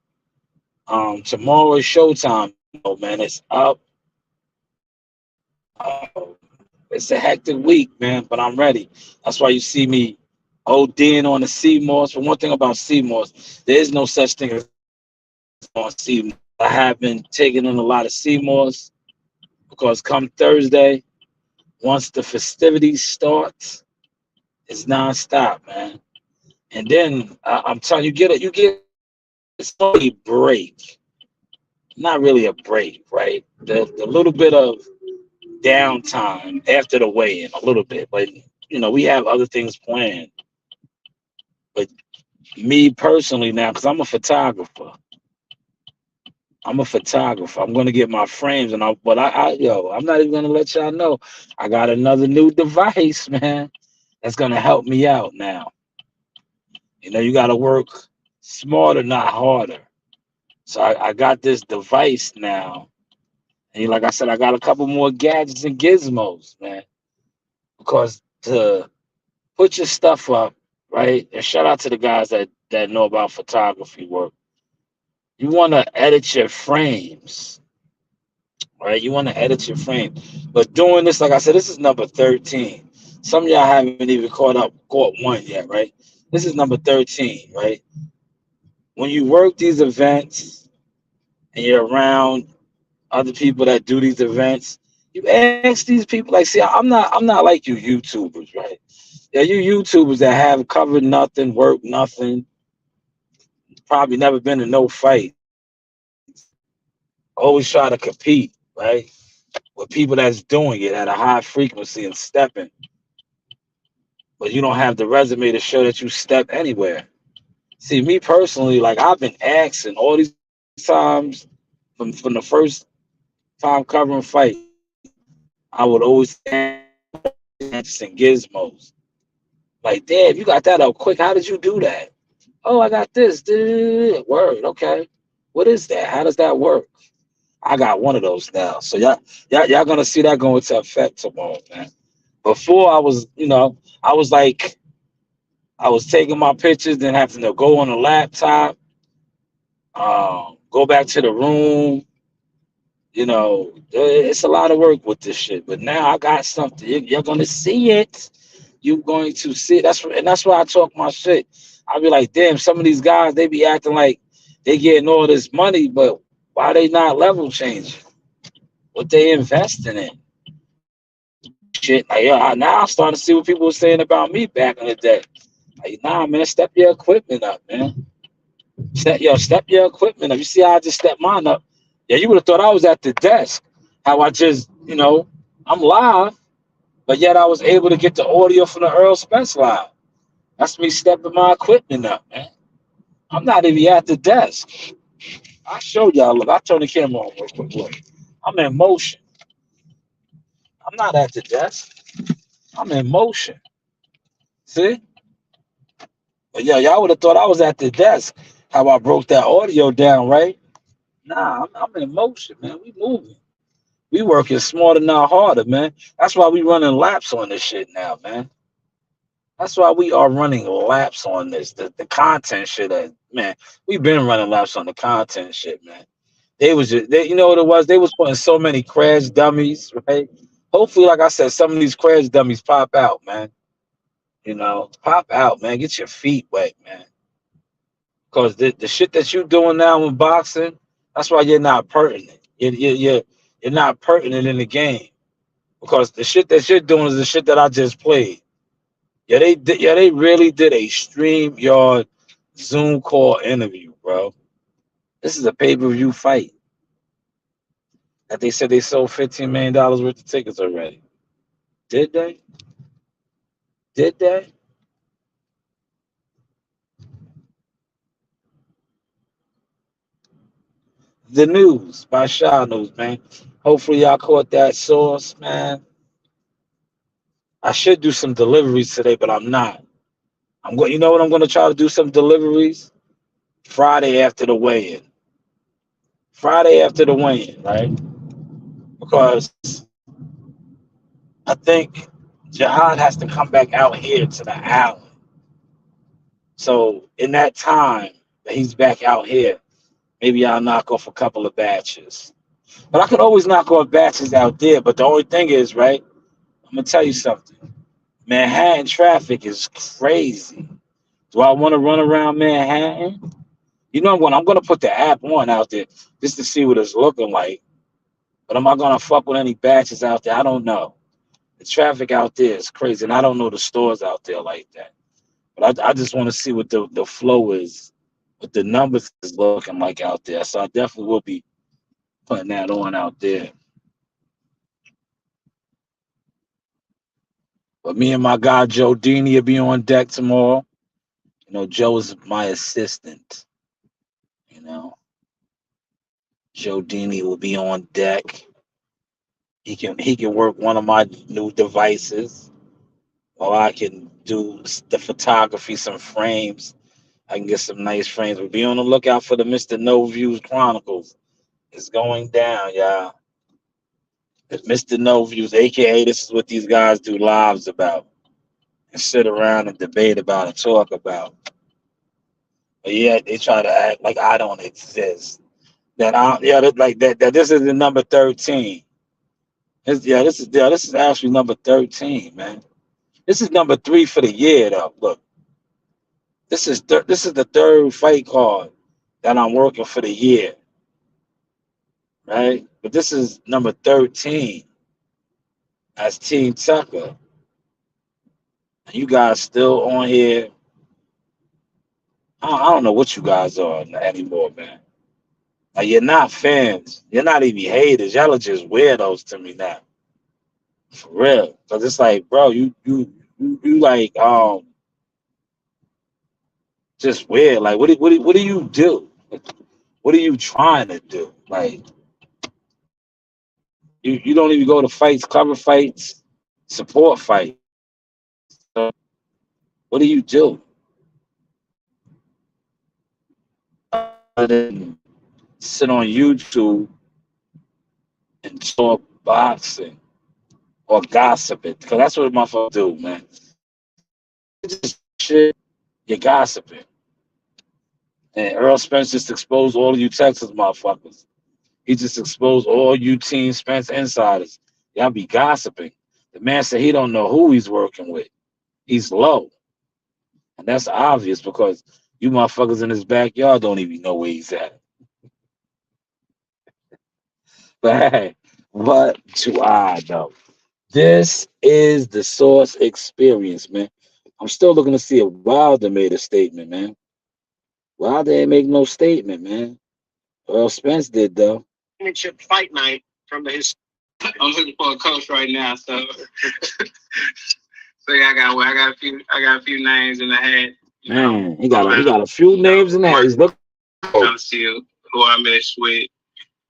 Tomorrow is showtime, man. It's up. It's a hectic week, man, but I'm ready. That's why you see me ODing on the CMOS. But one thing about CMOS, there is no such thing as on CMOS. I have been taking in a lot of CMOS because come Thursday, once the festivities starts, it's nonstop, man. And then I'm telling you, you get a break. Not really a break, right? The little bit of downtime after the weigh-in, a little bit, but you know, we have other things planned. But Me personally now, because I'm a photographer. I'm gonna get my frames, and I'm not even gonna let y'all know. I got another new device, man. That's gonna help me out now. You gotta work smarter, not harder. So I got this device now, and like I said, I got a couple more gadgets and gizmos, man. Because to put your stuff up, right? And shout out to the guys that know about photography work. You want to edit your frames, right? You want to edit your frame. But doing this, like I said, this is number 13. Some of y'all haven't even caught one yet, right? This is number 13, right? When you work these events and you're around other people that do these events, you ask these people, like, see, I'm not like you YouTubers, right? Yeah, you YouTubers that have covered nothing, work nothing, probably never been in no fights, always try to compete, right? With people that's doing it at a high frequency and stepping, but you don't have the resume to show that you step anywhere. See, me personally, like I've been asking all these times from the first time covering fights, I would always ask gadgets and gizmos. Like, damn, you got that up quick. How did you do that? Oh, I got this. Word, okay. What is that? How does that work? I got one of those now. So y'all gonna see that go into effect tomorrow, man. Before I was like, I was taking my pictures, then having to go on a laptop, go back to the room. It's a lot of work with this shit. But now I got something. You're gonna see it. You're going to see it. That's why I talk my shit. I be like, damn, some of these guys they be acting like they getting all this money, but why they not level changing? What they investing in? Shit, like now I'm starting to see what people were saying about me back in the day. Like, nah, man, step your equipment up, man. Step your equipment up. You see how I just stepped mine up? Yeah, you would have thought I was at the desk. How I just, I'm live, but yet I was able to get the audio from the Earl Spence live. That's me stepping my equipment up, man. I'm not even at the desk. I show y'all. Look, I turn the camera on. Look. I'm in motion. I'm not at the desk. I'm in motion. See? But yeah, y'all would have thought I was at the desk. How I broke that audio down, right? Nah, I'm in motion, man. We moving. We working smarter, not harder, man. That's why we running laps on this shit now, man. That's why we are running laps on this. The content shit, man. We've been running laps on the content shit, man. You know what it was? They was putting so many crash dummies, right? Hopefully, like I said, some of these crash dummies pop out, man. Pop out, man. Get your feet wet, man. Because the shit that you doing now in boxing, that's why you're not pertinent. You're not pertinent in the game. Because the shit that you're doing is the shit that I just played. They really did a StreamYard Zoom call interview, bro. This is a pay-per-view fight that they said they sold $15 million worth of tickets already. Did they? Did they? The news by Shaw News, man. Hopefully y'all caught that source, man. I should do some deliveries today, but I'm not. I'm going. You know what? I'm going to try to do some deliveries Friday after the weigh-in. Friday after the weigh-in, right? Because I think Jihad has to come back out here to the island. So in that time that he's back out here, maybe I'll knock off a couple of batches. But I could always knock off batches out there. But the only thing is, right? I'm gonna tell you something. Manhattan traffic is crazy. Do I want to run around Manhattan? You know what? I'm gonna put the app on out there just to see what it's looking like. But am I gonna fuck with any batches out there? I don't know. The traffic out there is crazy, and I don't know the stores out there like that. But I just want to see what the flow is, what the numbers is looking like out there. So I definitely will be putting that on out there. But me and my guy Joe Dini will be on deck tomorrow. Joe is my assistant. You know, Joe Dini will be on deck. He can work one of my new devices, or I can do the photography, some frames. I can get some nice frames. But be on the lookout for the Mr. No Views Chronicles. It's going down, y'all. It's Mr. No Views, aka this is what these guys do lives about and sit around and debate about and talk about. But yet they try to act like I don't exist. That I yeah, that, like that this is the number 13. This is actually number 13, man. This is number 3 for the year though. Look, this is the third fight card that I'm working for the year, right? But this is number 13 as Team Tucker. And you guys still on here. I don't know what you guys are anymore, man. Like, you're not fans. You're not even haters. Y'all are just weirdos to me now. For real. Cause it's like, bro, you like just weird. Like what do you do? What are you trying to do? Like you don't even go to fights, cover fights, support fights. So what do you do other than sit on YouTube and talk boxing or gossip it? Because that's what motherfuckers do, man. Just shit, you're gossiping. And Earl Spence just exposed all of you Texas motherfuckers. He just exposed all you Team Spence insiders. Y'all be gossiping. The man said he don't know who he's working with. He's low. And that's obvious because you motherfuckers in his backyard don't even know where he's at. But hey, what do I know? This is the Source Experience, man. I'm still looking to see if Wilder made a statement, man. Wilder ain't make no statement, man. Earl Spence did, though. Championship fight night from his. I'm looking for a coach right now, so so yeah, I got a few names in the hat. Man, he got a few names in there. He's looking trying to see who I mess with,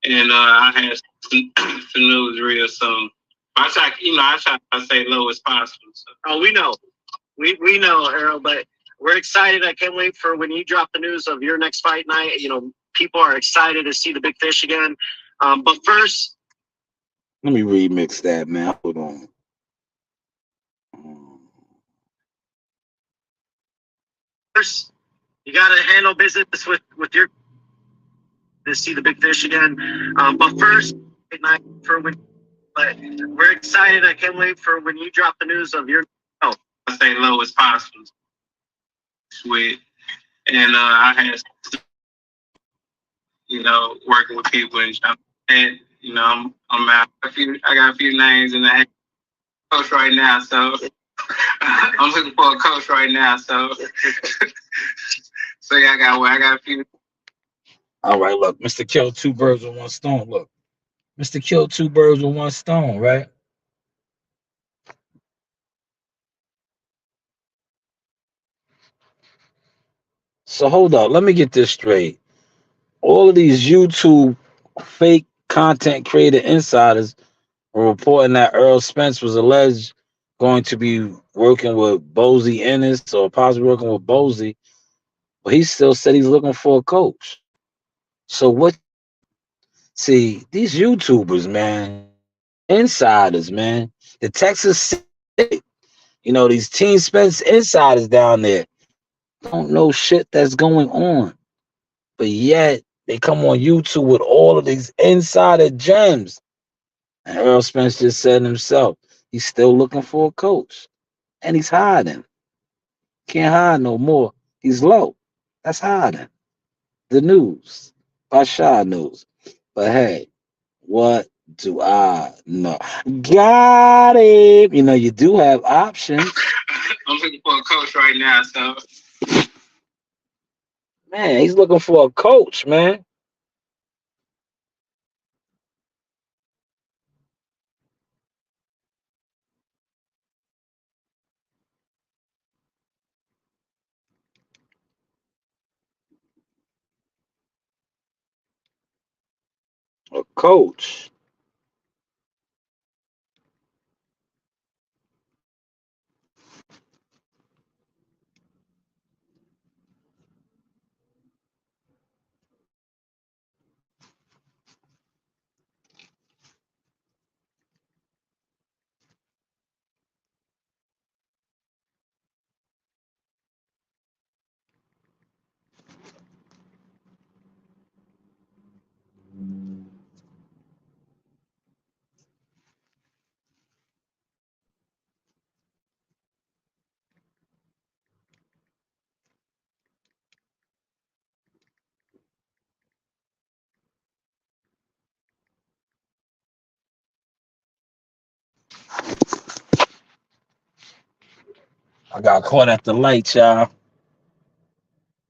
and I had some news real soon. I try to stay low as possible. So. Oh, we know, we know, Harold, but we're excited. I can't wait for when you drop the news of your next fight night. People are excited to see the big fish again. But first, let me remix that, man. Hold on. First, you got to handle business with your to see the big fish again. But first, good night for when. But we're excited. I can't wait for when you drop the news of your. Oh, I stay low as possible. With and I had working with people and I'm out. I got a few names in the hat. Coach right now, so I'm looking for a coach right now. So so yeah, I got a few. All right, look, Mr. Kill two birds with one stone. Look, Mr. Kill two birds with one stone, right? So hold up, let me get this straight. All of these YouTube fake content creator insiders were reporting that Earl Spence was alleged going to be working with Bozy Ennis or possibly working with Bozy, but he still said he's looking for a coach. So what? See, these YouTubers, man, insiders, man, the Texas, these Team Spence insiders down there don't know shit that's going on, but yet they come on YouTube with all of these insider gems. And Earl Spence just said himself, he's still looking for a coach, and he's hiding. Can't hide no more. He's low. That's hiding. The news by Shy News. But hey, what do I know? Got it. You do have options. I'm looking for a coach right now, so Man, he's looking for a coach, man. A coach. I got caught at the light, y'all.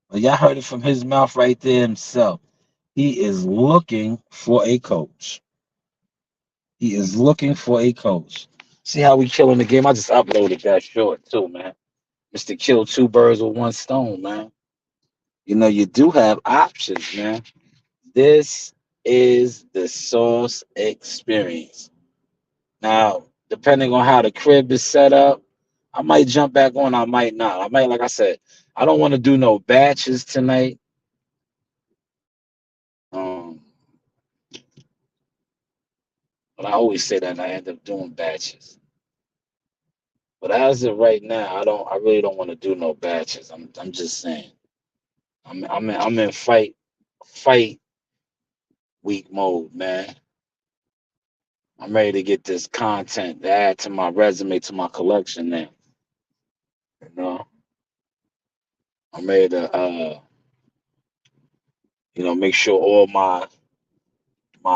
But y'all heard it from his mouth right there himself. He is looking for a coach. He is looking for a coach. See how we killing the game? I just uploaded that short too, man. Mr. Kill two birds with one stone, man. You know, you do have options, man. This is the Source experience. Now, depending on how the crib is set up, I might jump back on, I might not. I might, like I said, I don't want to do no batches tonight. Um, but I always say that and I end up doing batches. But as of right now, I really don't want to do no batches. I'm just saying. I'm in fight week mode, man. I'm ready to get this content to add to my resume, to my collection now. You know, I'm ready to make sure all my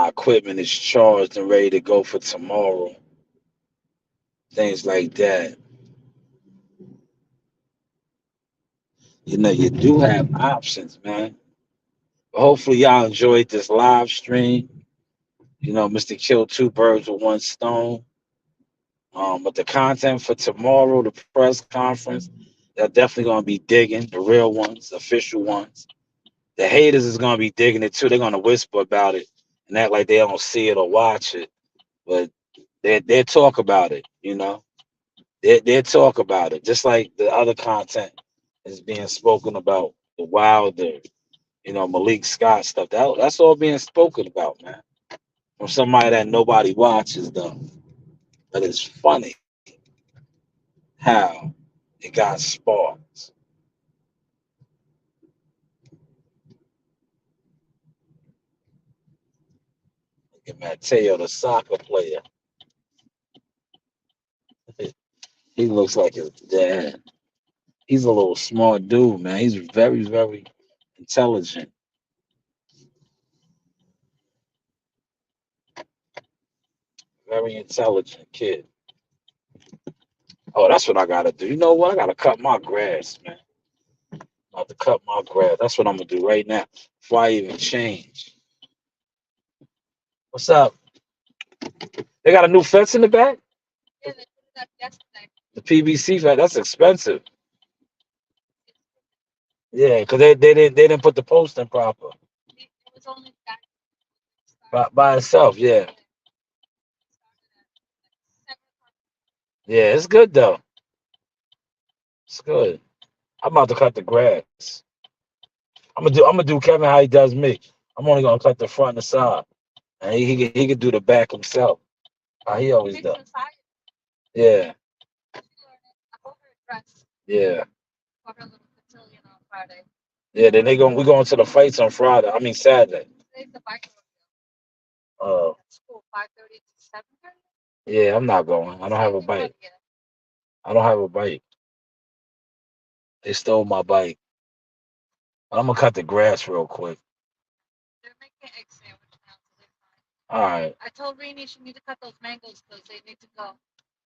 equipment is charged and ready to go for tomorrow. Things like that. You know, you do have options, man. But hopefully y'all enjoyed this live stream. You know, Mr. Kill two birds with one stone. But the content for tomorrow, the press conference, they're definitely gonna be digging the real ones, the official ones. The haters is gonna be digging it too. They're gonna whisper about it and act like they don't see it or watch it, but they talk about it. You know, they talk about it just like the other content is being spoken about. The Wilder, Malik Scott stuff. That's all being spoken about, man. From somebody that nobody watches though. But it's funny how it got sparked. Look at Mateo, the soccer player. He looks like his dad. He's a little smart dude, man. He's very, very intelligent. Very intelligent kid. Oh, that's what I gotta do. You know what? I gotta cut my grass, man. I have to cut my grass. That's what I'm gonna do right now before I even change. What's up? They got a new fence in the back? The PVC fence, that's expensive. Yeah, because they didn't put the post in proper. By itself, yeah. Yeah, it's good though. It's good. I'm about to cut the grass. I'm gonna do Kevin how he does me. I'm only gonna cut the front and the side. And he could do the back himself. How he always does. Yeah, yeah. Yeah, then we going to the fights on Friday. I mean Saturday. Oh, yeah, I'm not going. I don't have a bike. I don't have a bike. They stole my bike. I'm gonna cut the grass real quick. All right.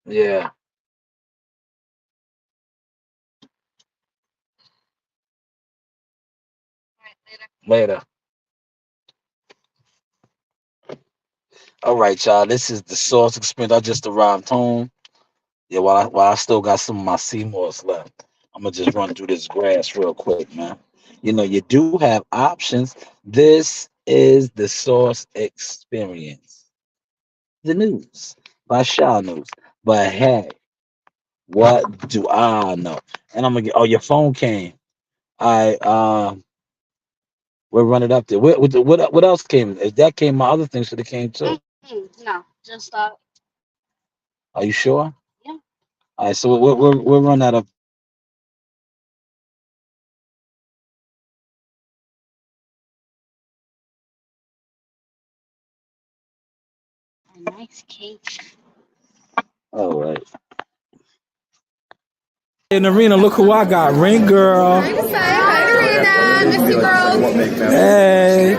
Yeah. Later. All right, y'all. This is the Source experience. I just arrived home. Yeah, while I still got some of my Seymours left, I'm gonna just run through this grass real quick, man. You know, you do have options. This is the Source Experience. The news by Shaw News. But hey, what do I know? And I'm gonna get. Oh, your phone came. I we'll run it up there. What else came? If that came, my other thing should have came too. No, just that. Are you sure? Yeah. All right, so we'll run that up. A nice cake. All right. In the arena, look who I got. Ring girl. Hi, Arena. Miss you, girls. Hey.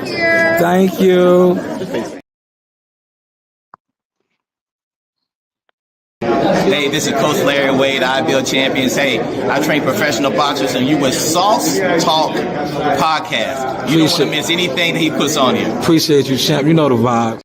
Thank you. Hey, this is Coach Larry Wade, IBL Champions. Hey, I train professional boxers, and you with Sauce Talk Podcast. You don't want to miss anything that he puts on here. Appreciate you, champ. You know the vibe.